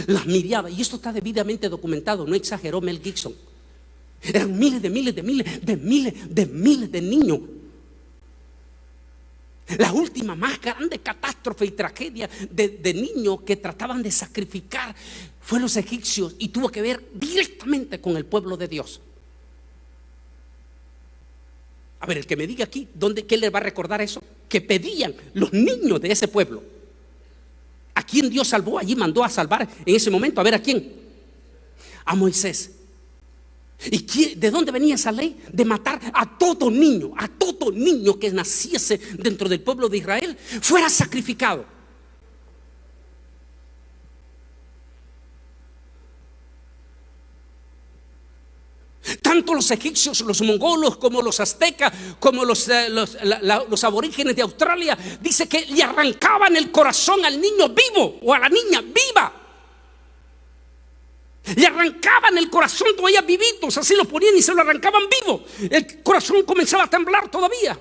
Las miraba, y esto está debidamente documentado, no exageró Mel Gibson. Eran miles de niños. La última más grande catástrofe y tragedia de niños que trataban de sacrificar fue los egipcios, y tuvo que ver directamente con el pueblo de Dios. A ver, el que me diga aquí, ¿qué le va a recordar eso? Que pedían los niños de ese pueblo. ¿A quién Dios salvó? Allí mandó a salvar en ese momento. A ver, ¿a quién? A Moisés. ¿Y de dónde venía esa ley? De matar a todo niño que naciese dentro del pueblo de Israel, fuera sacrificado. Tanto los egipcios, los mongolos, como los aztecas, como los aborígenes de Australia, dice que le arrancaban el corazón al niño vivo o a la niña viva. Le arrancaban el corazón todavía vivitos, así lo ponían y se lo arrancaban vivo. El corazón comenzaba a temblar todavía.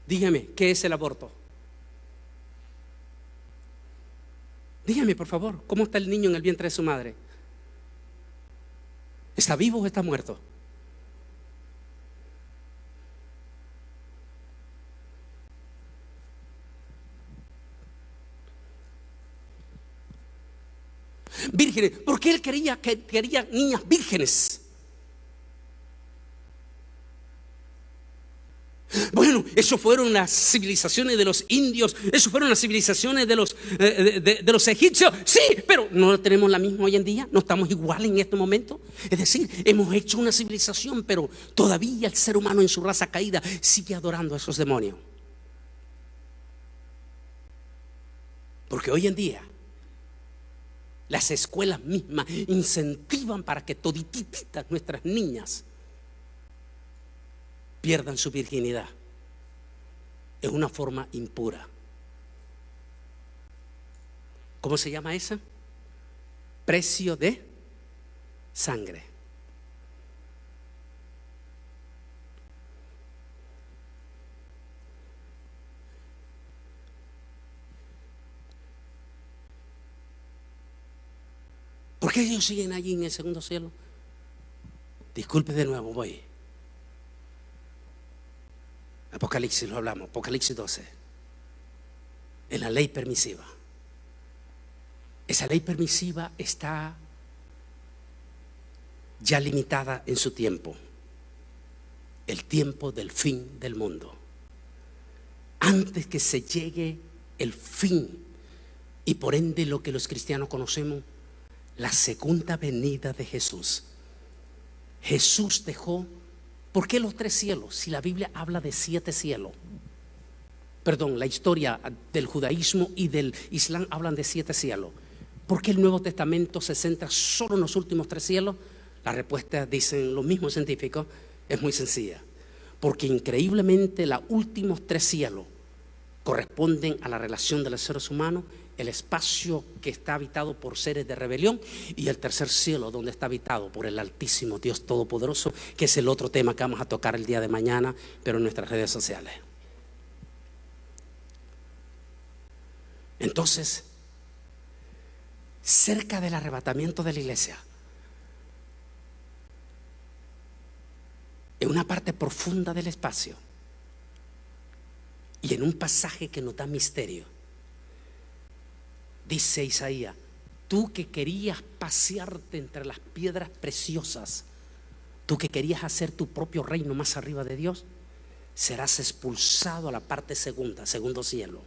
Dígame, ¿qué es el aborto? Dígame, por favor, ¿cómo está el niño en el vientre de su madre? ¿Está vivo o está muerto? Vírgenes, porque él quería niñas vírgenes. Eso fueron las civilizaciones de los indios, eso fueron las civilizaciones de los egipcios. Sí, pero no tenemos la misma hoy en día, no estamos iguales en este momento. Es decir, hemos hecho una civilización, pero todavía el ser humano en su raza caída sigue adorando a esos demonios. Porque hoy en día las escuelas mismas incentivan para que todititas nuestras niñas pierdan su virginidad. Es una forma impura. ¿Cómo se llama esa? Precio de sangre. ¿Por qué ellos siguen allí en el segundo cielo? Disculpe de nuevo, voy. Apocalipsis lo hablamos, Apocalipsis 12. En la ley permisiva. Esa ley permisiva está ya limitada en su tiempo. El tiempo del fin del mundo. Antes que se llegue el fin y por ende lo que los cristianos conocemos, la segunda venida de Jesús. Jesús dejó. ¿Por qué los 3 cielos? Si la Biblia habla de 7 cielos. Perdón, la historia del judaísmo y del islam hablan de 7 cielos. ¿Por qué el Nuevo Testamento se centra solo en los últimos 3 cielos? La respuesta, dicen los mismos científicos, es muy sencilla. Porque increíblemente los últimos 3 cielos corresponden a la relación de los seres humanos, el espacio que está habitado por seres de rebelión, y el tercer cielo donde está habitado por el Altísimo Dios Todopoderoso, que es el otro tema que vamos a tocar el día de mañana, pero en nuestras redes sociales. Entonces, cerca del arrebatamiento de la iglesia, en una parte profunda del espacio y en un pasaje que nos da misterio, dice Isaías: tú que querías pasearte entre las piedras preciosas, tú que querías hacer tu propio reino más arriba de Dios, serás expulsado a la parte segunda, segundo cielo,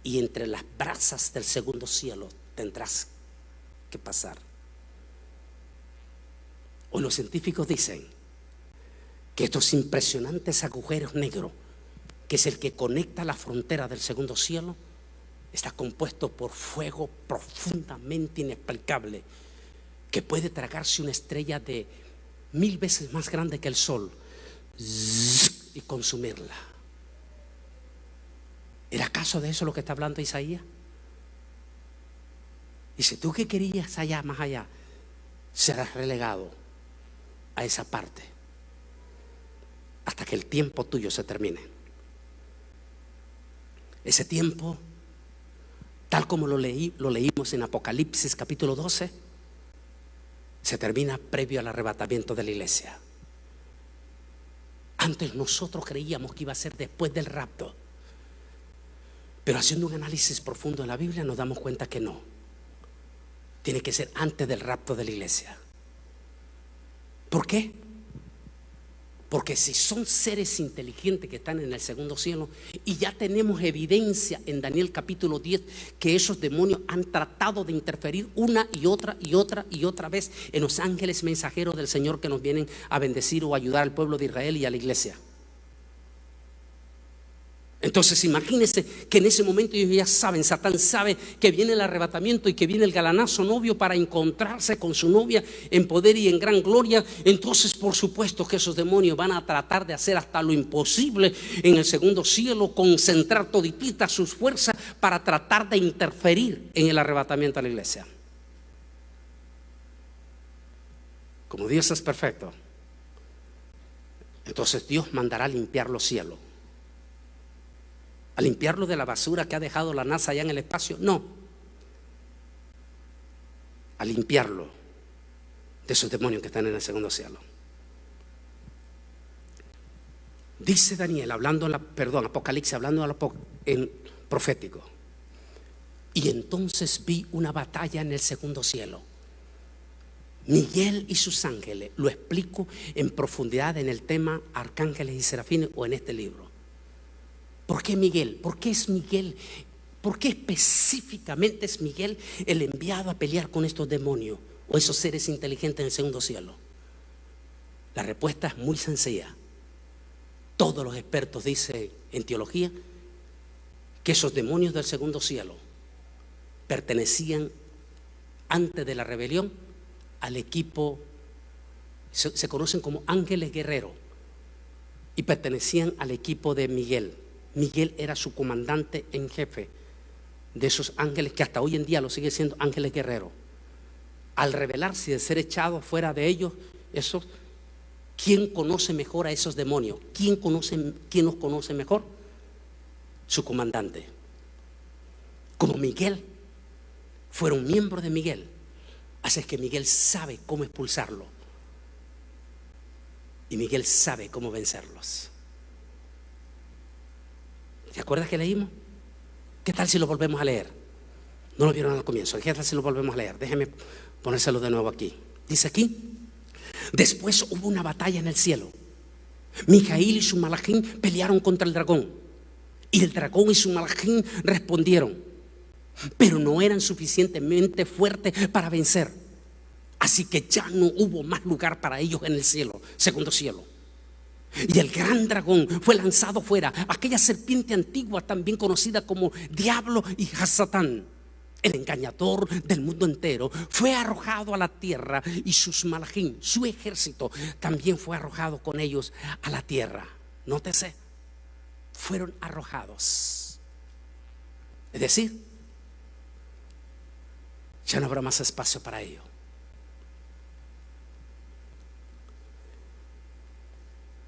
y entre las brasas del segundo cielo tendrás que pasar. Hoy los científicos dicen que estos impresionantes agujeros negros, que es el que conecta la frontera del segundo cielo, está compuesto por fuego profundamente inexplicable, que puede tragarse una estrella de 1000 veces más grande que el sol y consumirla. ¿Era acaso de eso lo que está hablando Isaías? Dice: tú que querías allá, más allá, serás relegado a esa parte hasta que el tiempo tuyo se termine. Ese tiempo, tal como lo leímos en Apocalipsis capítulo 12, se termina previo al arrebatamiento de la iglesia. Antes nosotros creíamos que iba a ser después del rapto, pero haciendo un análisis profundo en la Biblia nos damos cuenta que no. Tiene que ser antes del rapto de la iglesia. ¿Por qué? Porque si son seres inteligentes que están en el segundo cielo, y ya tenemos evidencia en Daniel capítulo 10 que esos demonios han tratado de interferir una y otra vez en los ángeles mensajeros del Señor que nos vienen a bendecir o ayudar al pueblo de Israel y a la iglesia. Entonces imagínense que en ese momento ellos ya saben, Satán sabe que viene el arrebatamiento y que viene el galanazo novio para encontrarse con su novia en poder y en gran gloria. Entonces por supuesto que esos demonios van a tratar de hacer hasta lo imposible en el segundo cielo, concentrar todititas sus fuerzas para tratar de interferir en el arrebatamiento de la iglesia. Como Dios es perfecto, entonces Dios mandará a limpiar los cielos. ¿A limpiarlo de la basura que ha dejado la NASA allá en el espacio? No. A limpiarlo de esos demonios que están en el segundo cielo. Dice Daniel, Apocalipsis, hablando en profético: y entonces vi una batalla en el segundo cielo. Miguel y sus ángeles, lo explico en profundidad en el tema arcángeles y serafines o en este libro. ¿Por qué Miguel? ¿Por qué es Miguel? ¿Por qué específicamente es Miguel el enviado a pelear con estos demonios o esos seres inteligentes en el segundo cielo? La respuesta es muy sencilla. Todos los expertos dicen en teología que esos demonios del segundo cielo pertenecían antes de la rebelión al equipo, se conocen como ángeles guerreros, y pertenecían al equipo de Miguel. Miguel era su comandante en jefe de esos ángeles que hasta hoy en día lo sigue siendo ángeles guerreros. Al rebelarse y de ser echado fuera de ellos, esos, ¿quién conoce mejor a esos demonios? ¿Quién los conoce mejor? Su comandante. Como Miguel fueron miembros de Miguel, así es que Miguel sabe cómo expulsarlo y Miguel sabe cómo vencerlos. ¿Se acuerdas que leímos? ¿Qué tal si lo volvemos a leer? No lo vieron al comienzo. ¿Qué tal si lo volvemos a leer? Déjenme ponérselo de nuevo aquí. Dice aquí: después hubo una batalla en el cielo. Mijaíl y su malajín pelearon contra el dragón, y el dragón y su malajín respondieron, pero no eran suficientemente fuertes para vencer. Así que ya no hubo más lugar para ellos en el cielo, segundo cielo. Y el gran dragón fue lanzado fuera, aquella serpiente antigua también conocida como Diablo y Hasatán, el engañador del mundo entero, fue arrojado a la tierra, y sus malajín, su ejército, también fue arrojado con ellos a la tierra. Nótese, fueron arrojados. Es decir, ya no habrá más espacio para ellos.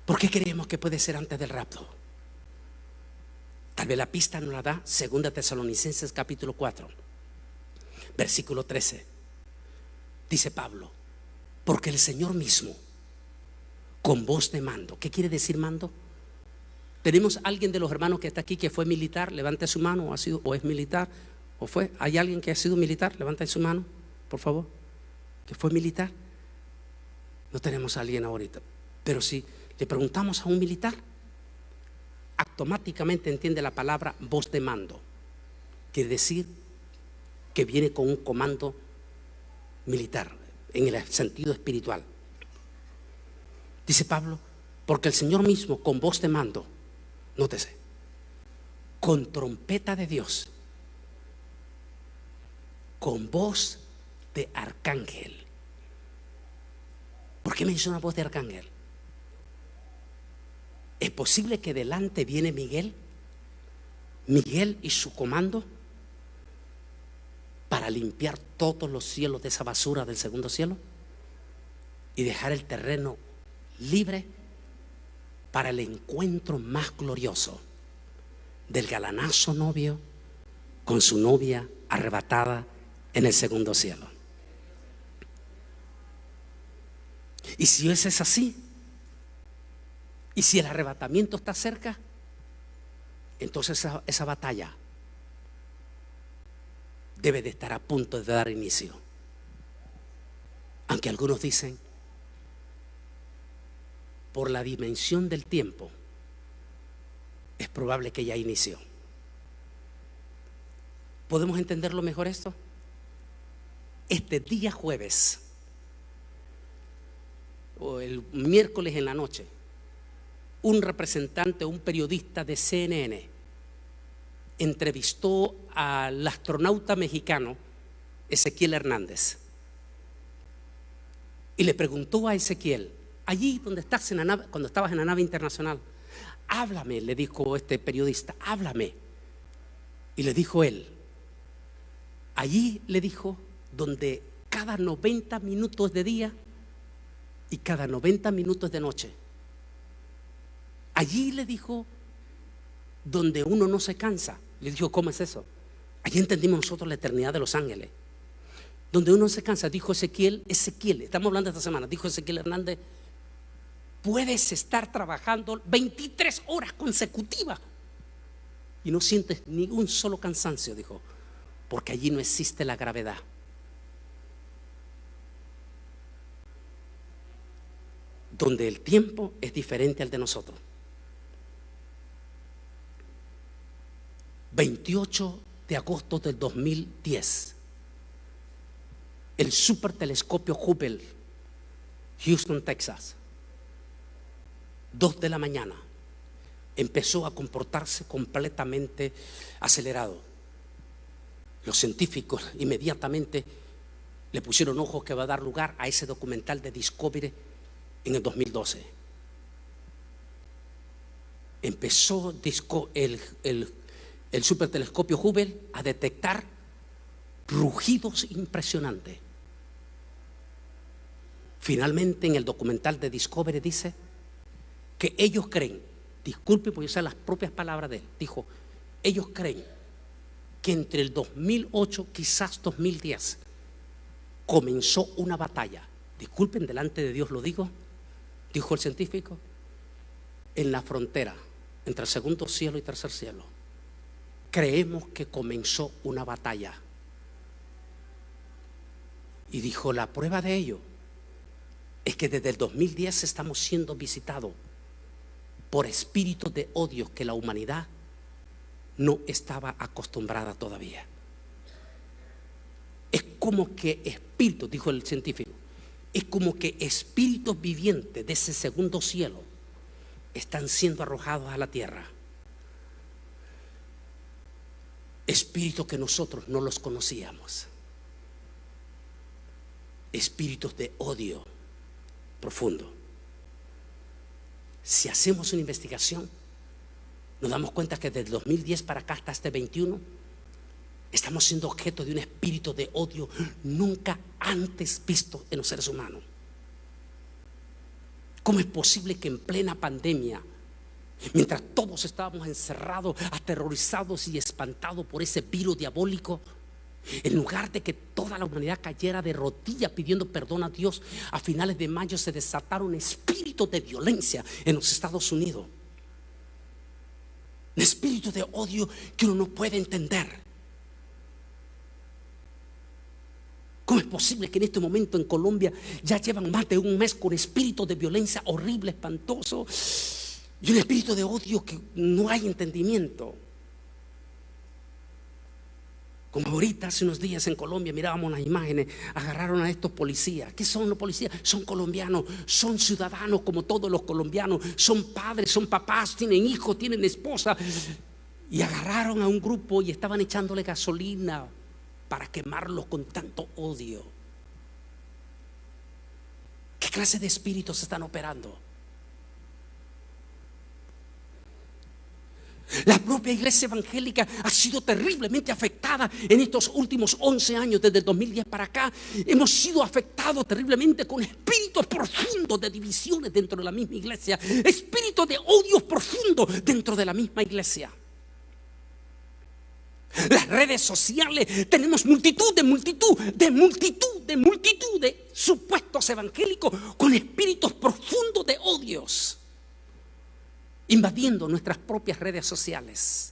¿Por qué creemos que puede ser antes del rapto? Tal vez la pista nos la da 2 Tesalonicenses capítulo 4, versículo 13. Dice Pablo: porque el Señor mismo, con voz de mando. ¿Qué quiere decir mando? ¿Tenemos alguien de los hermanos que está aquí que fue militar? Levante su mano. ¿O ha sido, o es militar, o fue? ¿Hay alguien que ha sido militar? Levante su mano, por favor, que fue militar. No tenemos a alguien ahorita, pero si le preguntamos a un militar, automáticamente entiende la palabra voz de mando. Quiere decir que viene con un comando militar en el sentido espiritual. Dice Pablo: porque el Señor mismo, con voz de mando, nótese, con trompeta de Dios, con voz de arcángel. ¿Por qué menciona voz de arcángel? ¿Es posible que delante viene Miguel y su comando para limpiar todos los cielos de esa basura del segundo cielo y dejar el terreno libre para el encuentro más glorioso del galanazo novio con su novia arrebatada en el segundo cielo? Y si eso es así, y si el arrebatamiento está cerca, entonces esa batalla debe de estar a punto de dar inicio. Aunque algunos dicen, por la dimensión del tiempo, es probable que ya inició. ¿Podemos entenderlo mejor esto? Este día jueves, o el miércoles en la noche, un representante, un periodista de CNN entrevistó al astronauta mexicano Ezequiel Hernández y le preguntó a Ezequiel: allí donde estás en la nave, cuando estabas en la nave internacional, háblame, le dijo este periodista, háblame. Y le dijo él: allí, le dijo, donde cada 90 minutos de día y cada 90 minutos de noche. Allí, le dijo, donde uno no se cansa. Le dijo: ¿cómo es eso? Allí entendimos nosotros la eternidad de los ángeles. Donde uno se cansa, dijo Ezequiel, estamos hablando esta semana, dijo Ezequiel Hernández: puedes estar trabajando 23 horas consecutivas y no sientes ni un solo cansancio, dijo, porque allí no existe la gravedad. Donde el tiempo es diferente al de nosotros. 28 de agosto del 2010, el supertelescopio Hubble, Houston, Texas, 2 de la mañana, empezó a comportarse completamente acelerado. Los científicos inmediatamente le pusieron ojos que va a dar lugar a ese documental de Discovery en el 2012. Empezó el supertelescopio Hubble a detectar rugidos impresionantes. Finalmente, en el documental de Discovery dice que ellos creen, disculpe por usar las propias palabras de él, dijo, ellos creen que entre el 2008, quizás 2010, comenzó una batalla. Disculpen, delante de Dios lo digo, dijo el científico, en la frontera entre el segundo cielo y tercer cielo. Creemos que comenzó una batalla. Y dijo, la prueba de ello es que desde el 2010 estamos siendo visitados por espíritus de odio que la humanidad no estaba acostumbrada todavía. Es como que espíritus, dijo el científico, es como que espíritus vivientes de ese segundo cielo están siendo arrojados a la tierra. Espíritus que nosotros no los conocíamos. Espíritus de odio profundo. Si hacemos una investigación, nos damos cuenta que desde 2010 para acá hasta este 21 estamos siendo objeto de un espíritu de odio nunca antes visto en los seres humanos. ¿Cómo es posible que en plena pandemia, mientras todos estábamos encerrados, aterrorizados y espantados por ese virus diabólico, en lugar de que toda la humanidad cayera de rodillas pidiendo perdón a Dios, a finales de mayo se desataron espíritus de violencia en los Estados Unidos? Un espíritu de odio que uno no puede entender. ¿Cómo es posible que en este momento en Colombia ya llevan más de un mes con espíritu de violencia horrible, espantoso, y un espíritu de odio que no hay entendimiento? Como ahorita hace unos días en Colombia mirábamos las imágenes, agarraron a estos policías. ¿Qué son los policías? Son colombianos, son ciudadanos como todos los colombianos, son padres, son papás, tienen hijos, tienen esposa. Y agarraron a un grupo y estaban echándole gasolina para quemarlos con tanto odio. ¿Qué clase de espíritus están operando? La propia iglesia evangélica ha sido terriblemente afectada en estos últimos 11 años, desde el 2010 para acá. Hemos sido afectados terriblemente con espíritus profundos de divisiones dentro de la misma iglesia, espíritus de odios profundos dentro de la misma iglesia. Las redes sociales, tenemos multitud de supuestos evangélicos con espíritus profundos de odios invadiendo nuestras propias redes sociales.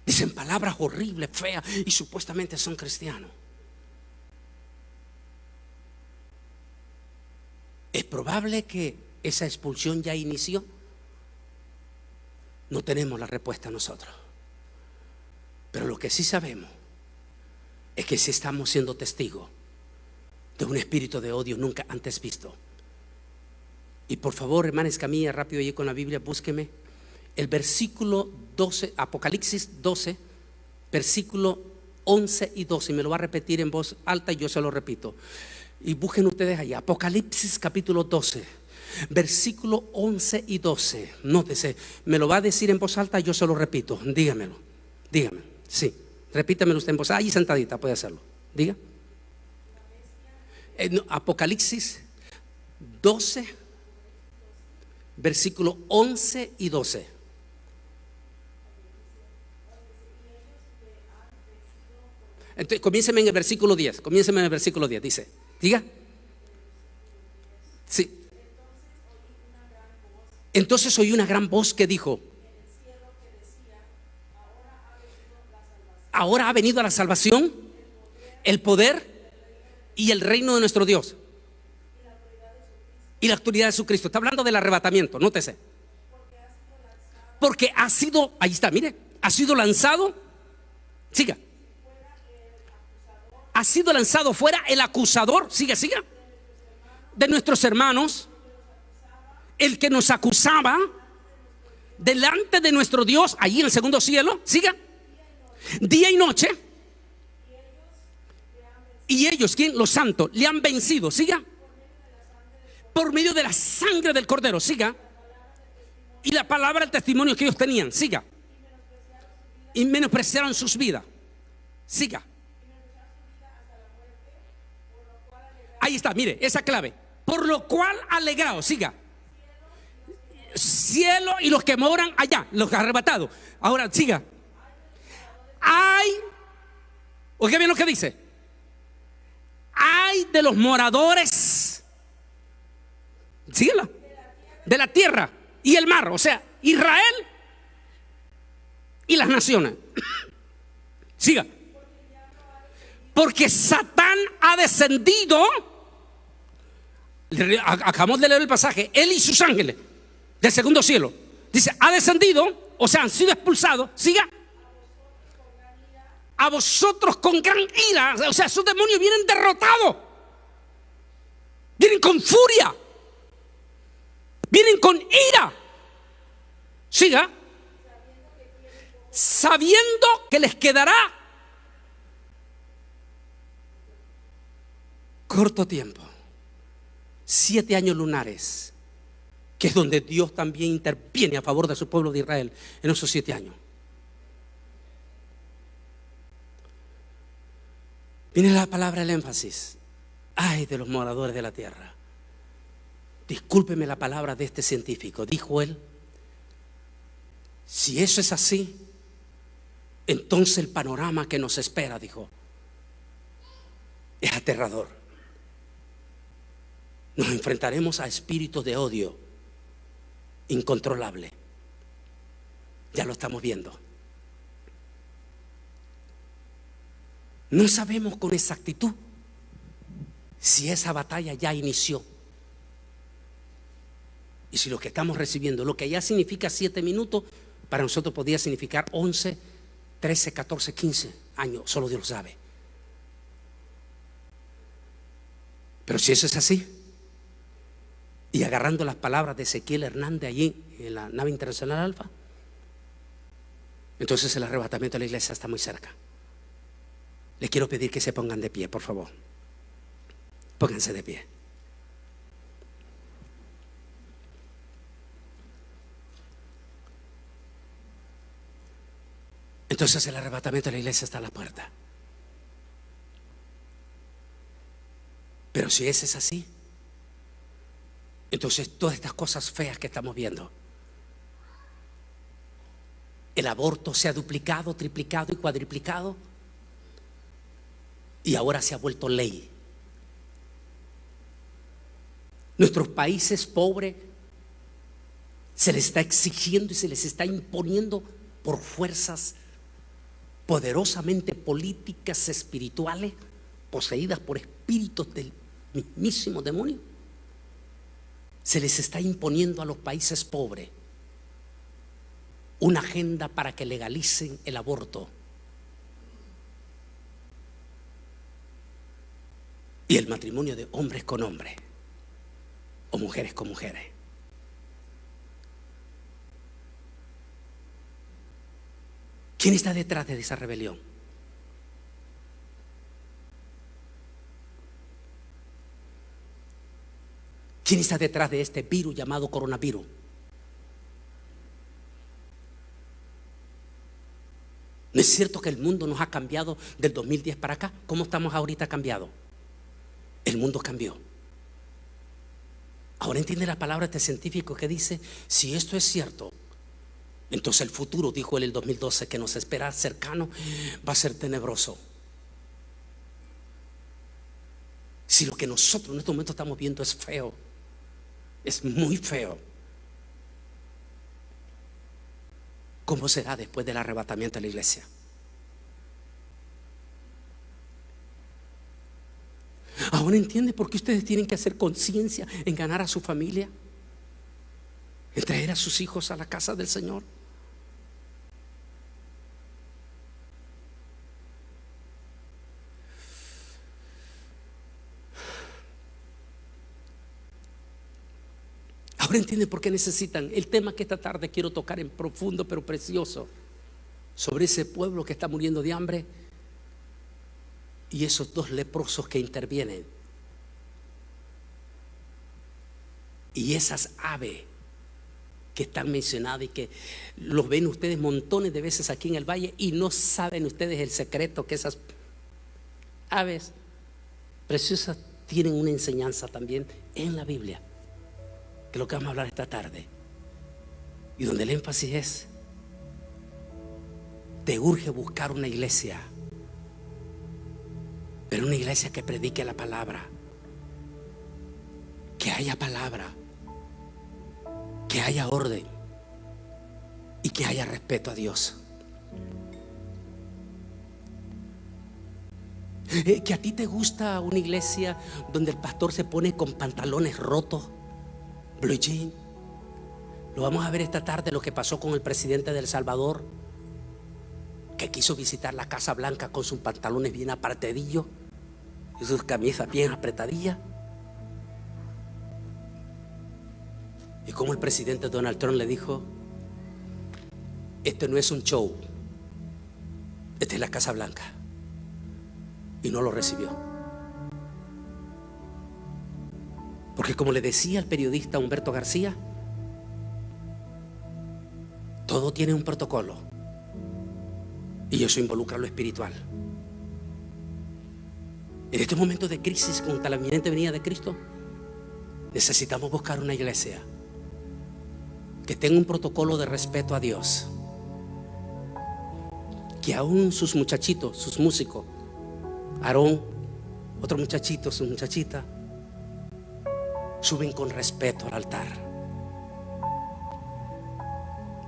Dicen palabras horribles, feas, y supuestamente son cristianos. ¿Es probable que esa expulsión ya inició? No tenemos la respuesta nosotros. Pero lo que sí sabemos es que sí estamos siendo testigos de un espíritu de odio nunca antes visto. Y por favor, hermana Escamilla, rápido allí con la Biblia, búsqueme el versículo 12, Apocalipsis 12, versículo 11 y 12. Y me lo va a repetir en voz alta y yo se lo repito. Y busquen ustedes allá, Apocalipsis capítulo 12, versículo 11 y 12. Nótese, me lo va a decir en voz alta y yo se lo repito. Dígamelo, dígame, sí, repítamelo usted en voz alta, allí sentadita puede hacerlo. Diga. Apocalipsis 12, versículo 11 y 12. Entonces, comiénceme en el versículo 10. Comiénceme en el versículo 10. Dice, diga. Sí. Entonces oí una gran voz que dijo: ahora ha venido la salvación, el poder y el reino de nuestro Dios y la autoridad de su Cristo. Está hablando del arrebatamiento, nótese. porque ha sido, ahí está, mire, ha sido lanzado, siga, ha sido lanzado fuera el acusador, siga, de nuestros hermanos, el que nos acusaba delante de nuestro Dios, allí en el segundo cielo, siga, día y noche. Y ellos, ¿quién? Los santos, le han vencido, siga, por medio de la sangre del Cordero, siga, y la palabra del testimonio que ellos tenían, siga, y menospreciaron sus vidas, siga. Ahí está, mire, esa clave. Por lo cual alegrados, siga. Cielo y los que moran allá, los arrebatados. Ahora, siga. Ay, oiga bien lo que dice. Ay de los moradores, síguela, de la tierra y el mar, o sea, Israel y las naciones. Siga. Porque Satán ha descendido. Acabamos de leer el pasaje. Él y sus ángeles del segundo cielo. Dice, ha descendido, o sea, han sido expulsados. Siga. A vosotros con gran ira. O sea, esos demonios vienen derrotados. Vienen con furia. Vienen con ira. Siga. Sabiendo que les quedará corto tiempo. 7 años lunares, que es donde Dios también interviene a favor de su pueblo de Israel en esos 7 años. Viene la palabra, el énfasis. Ay de los moradores de la tierra. Discúlpeme la palabra de este científico, dijo él. Si eso es así, entonces el panorama que nos espera, dijo, es aterrador. Nos enfrentaremos a espíritus de odio incontrolable. Ya lo estamos viendo. No sabemos con exactitud si esa batalla ya inició. Y si lo que estamos recibiendo, lo que ya significa 7 minutos, para nosotros podría significar 11, 13, 14, 15 años. Solo Dios lo sabe. Pero si eso es así, y agarrando las palabras de Ezequiel Hernández allí en la nave internacional Alfa, entonces el arrebatamiento de la iglesia está muy cerca. Les quiero pedir que se pongan de pie, por favor. Pónganse de pie. Entonces el arrebatamiento de la iglesia está a la puerta. Pero si ese es así, entonces todas estas cosas feas que estamos viendo, el aborto se ha duplicado, triplicado y cuadriplicado, y ahora se ha vuelto ley. Nuestros países pobres se les está exigiendo y se les está imponiendo por fuerzas poderosamente políticas, espirituales, poseídas por espíritus del mismísimo demonio. Se les está imponiendo a los países pobres una agenda para que legalicen el aborto. Y el matrimonio de hombres con hombres o mujeres con mujeres. ¿Quién está detrás de esa rebelión? ¿Quién está detrás de este virus llamado coronavirus? ¿No es cierto que el mundo nos ha cambiado del 2010 para acá? ¿Cómo estamos ahorita cambiados? El mundo cambió. Ahora entiende la palabra de este científico que dice, si esto es cierto, entonces el futuro, dijo él en el 2012, que nos espera cercano, va a ser tenebroso. Si lo que nosotros en este momento estamos viendo es feo, es muy feo, ¿cómo será después del arrebatamiento de la iglesia? Ahora entiende por qué ustedes tienen que hacer conciencia en ganar a su familia, en traer a sus hijos a la casa del Señor. Ahora entienden por qué necesitan. El tema que esta tarde quiero tocar en profundo pero precioso, sobre ese pueblo que está muriendo de hambre y esos dos leprosos que intervienen. Y esas aves que están mencionadas y que los ven ustedes montones de veces aquí en el valle y no saben ustedes el secreto que esas aves preciosas tienen una enseñanza también en la Biblia, que es lo que vamos a hablar esta tarde, y donde el énfasis es: te urge buscar una iglesia, pero una iglesia que predique la palabra, que haya palabra, que haya orden y que haya respeto a Dios. Que a ti te gusta una iglesia donde el pastor se pone con pantalones rotos, blue jean. Lo vamos a ver esta tarde, lo que pasó con el presidente de El Salvador, que quiso visitar la Casa Blanca con sus pantalones bien apretadillos y sus camisas bien apretadillas. Y como el presidente Donald Trump le dijo: este no es un show, esta es la Casa Blanca. Y no lo recibió. Porque, como le decía el periodista Humberto García, todo tiene un protocolo y eso involucra lo espiritual. En este momento de crisis contra la inminente venida de Cristo, necesitamos buscar una iglesia que tenga un protocolo de respeto a Dios, que aún sus muchachitos, sus músicos, Aarón, otro muchachito, su muchachita, suben con respeto al altar,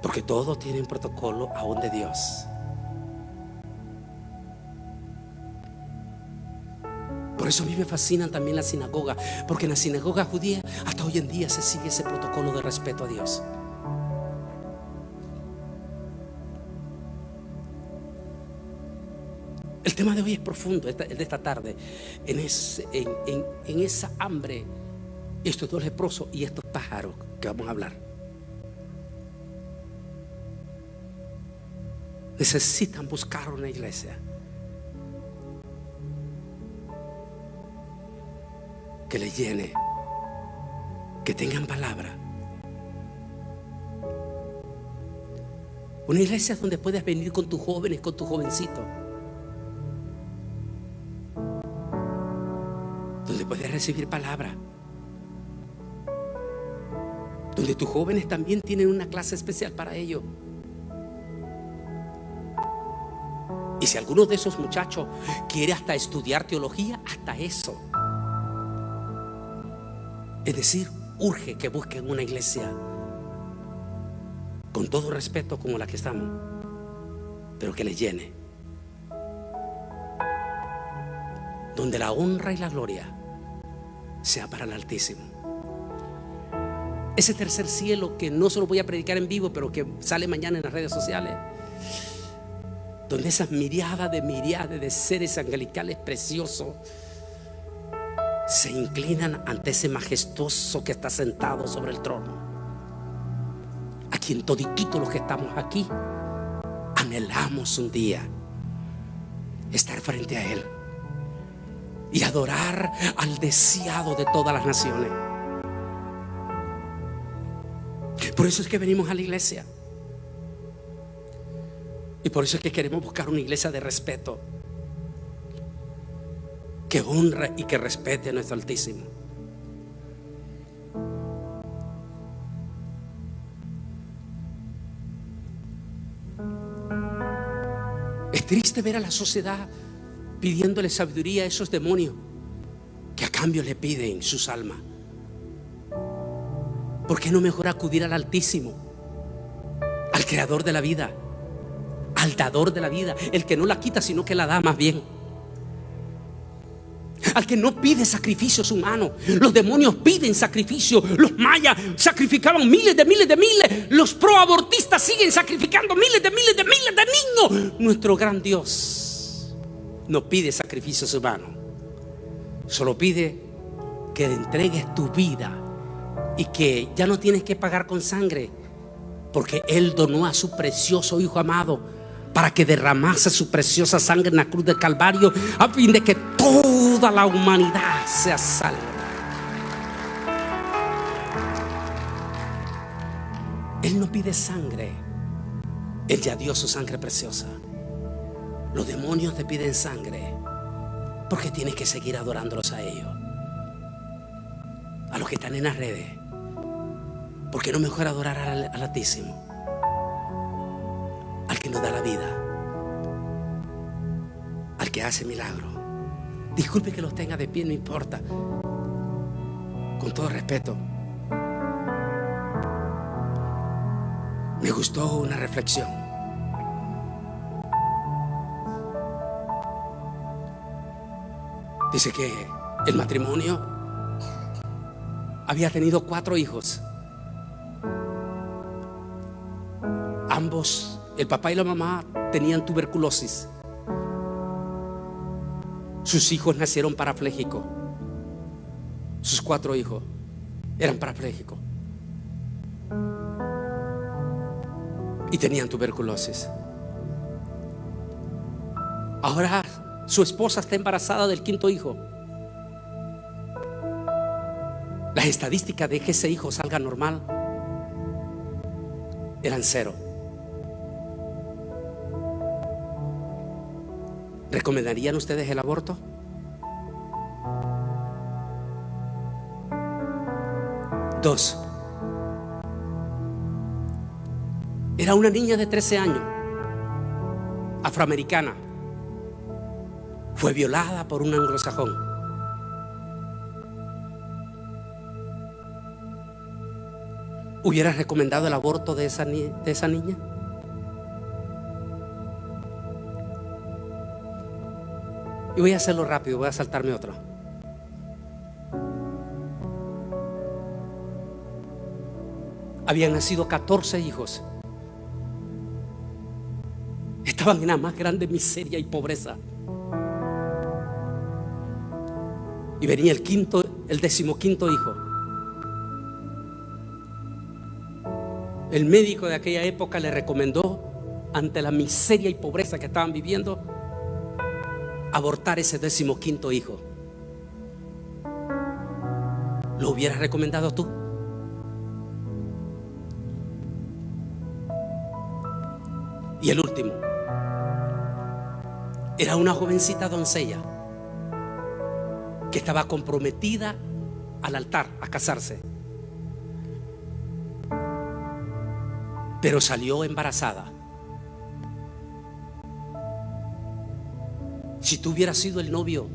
porque todo tiene un protocolo aún de Dios. Por eso a mí me fascinan también las sinagogas, porque en la sinagoga judía hasta hoy en día se sigue ese protocolo de respeto a Dios. El tema de hoy es profundo, el de esta tarde, en esa hambre, estos dos leprosos y estos pájaros que vamos a hablar. Necesitan buscar una iglesia que les llene, que tengan palabra. Una iglesia donde puedas venir con tus jóvenes, con tus jovencitos, donde puedes recibir palabra, donde tus jóvenes también tienen una clase especial para ello. Y si alguno de esos muchachos quiere hasta estudiar teología, hasta eso. Es decir, urge que busquen una iglesia con todo respeto como la que estamos, pero que les llene, donde la honra y la gloria sea para el Altísimo. Ese tercer cielo que no solo voy a predicar en vivo, pero que sale mañana en las redes sociales, donde esas miriadas de seres angelicales preciosos se inclinan ante ese majestuoso que está sentado sobre el trono, a quien todititos los que estamos aquí anhelamos un día estar frente a Él y adorar al deseado de todas las naciones. Por eso es que venimos a la iglesia, y por eso es que queremos buscar una iglesia de respeto, que honre y que respete a nuestro Altísimo. Es triste ver a la sociedad pidiéndole sabiduría a esos demonios que a cambio le piden sus almas. ¿Por qué no mejor acudir al Altísimo, al Creador de la vida, al Dador de la vida, el que no la quita sino que la da más bien, al que no pide sacrificios humanos? Los demonios piden sacrificios. Los mayas sacrificaban miles, los proabortistas siguen sacrificando miles de niños. Nuestro gran Dios no pide sacrificios humanos, solo pide que le entregues tu vida y que ya no tienes que pagar con sangre, porque Él donó a su precioso Hijo amado para que derramase su preciosa sangre en la cruz del Calvario, a fin de que toda la humanidad sea salva. Él no pide sangre, Él ya dio su sangre preciosa. Los demonios te piden sangre porque tienes que seguir adorándolos a ellos, a los que están en las redes. ¿Por qué no mejor adorar al Altísimo, al que nos da la vida, al que hace milagros? Disculpe que los tenga de pie, no importa, con todo respeto. Me gustó una reflexión. Dice que el matrimonio había tenido 4 hijos. Ambos, el papá y la mamá, tenían tuberculosis. Sus hijos nacieron parapléjicos. Sus 4 hijos eran parapléjicos y tenían tuberculosis. Ahora su esposa está embarazada del 5.º hijo. Las estadísticas de que ese hijo salga normal eran 0. ¿Recomendarían ustedes el aborto? Dos, era una niña de 13 años, afroamericana. Fue violada por un anglosajón. ¿Hubieras recomendado el aborto de esa niña? Y voy a hacerlo rápido, voy a saltarme otro. Habían nacido 14 hijos. Estaban en la más grande miseria y pobreza. Y venía el 15.º hijo. El médico de aquella época le recomendó, ante la miseria y pobreza que estaban viviendo, abortar ese 15.º hijo. ¿Lo hubieras recomendado tú? Y el último era una jovencita doncella que estaba comprometida al altar a casarse, pero salió embarazada. Si tú hubieras sido el novio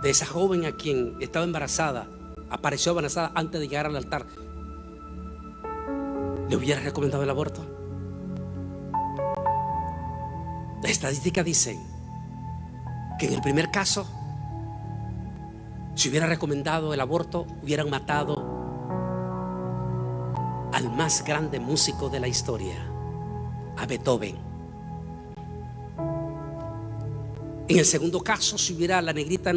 de esa joven a quien estaba embarazada, apareció embarazada antes de llegar al altar, ¿le hubieras recomendado el aborto? Las estadísticas dicen que en el primer caso, si hubiera recomendado el aborto, hubieran matado al más grande músico de la historia, a Beethoven. En el segundo caso, si hubiera la negrita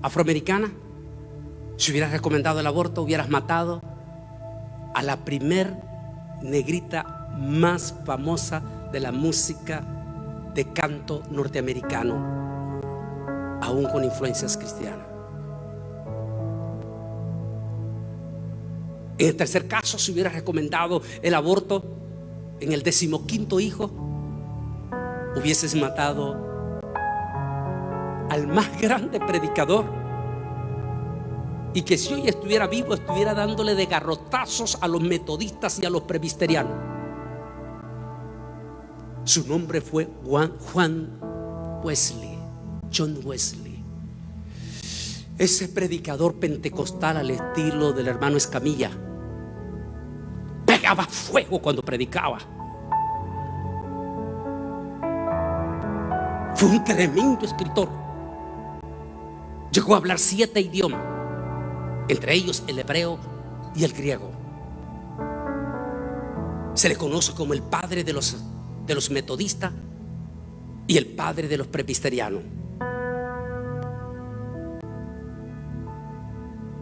afroamericana, si hubieras recomendado el aborto, hubieras matado a la primer negrita más famosa de la música de canto norteamericano, aún con influencias cristianas. En el tercer caso, si hubieras recomendado el aborto, en el 15.º hijo, hubieses matado al más grande predicador, y que si hoy estuviera vivo, estuviera dándole de garrotazos a los metodistas y a los presbiterianos. Su nombre fue John Wesley. Ese predicador pentecostal al estilo del hermano Escamilla, pegaba fuego cuando predicaba. Fue un tremendo escritor. Llegó a hablar 7 idiomas, entre ellos el hebreo y el griego. Se le conoce como el padre de los metodistas y el padre de los presbiterianos.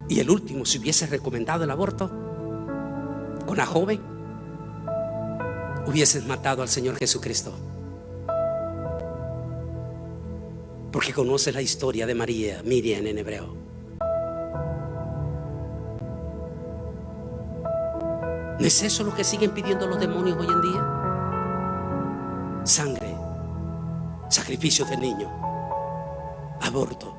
Y el último, si hubiese recomendado el aborto con la joven, hubieses matado al Señor Jesucristo. Porque conoce la historia de María, Miriam en hebreo. ¿No es eso lo que siguen pidiendo los demonios hoy en día? Sangre, sacrificios de niños, aborto.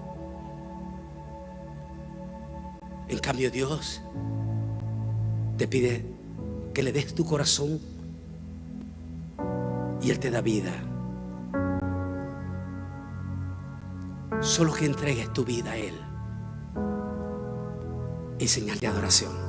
En cambio, Dios te pide que le des tu corazón y Él te da vida. Solo que entregues tu vida a Él en señal de adoración.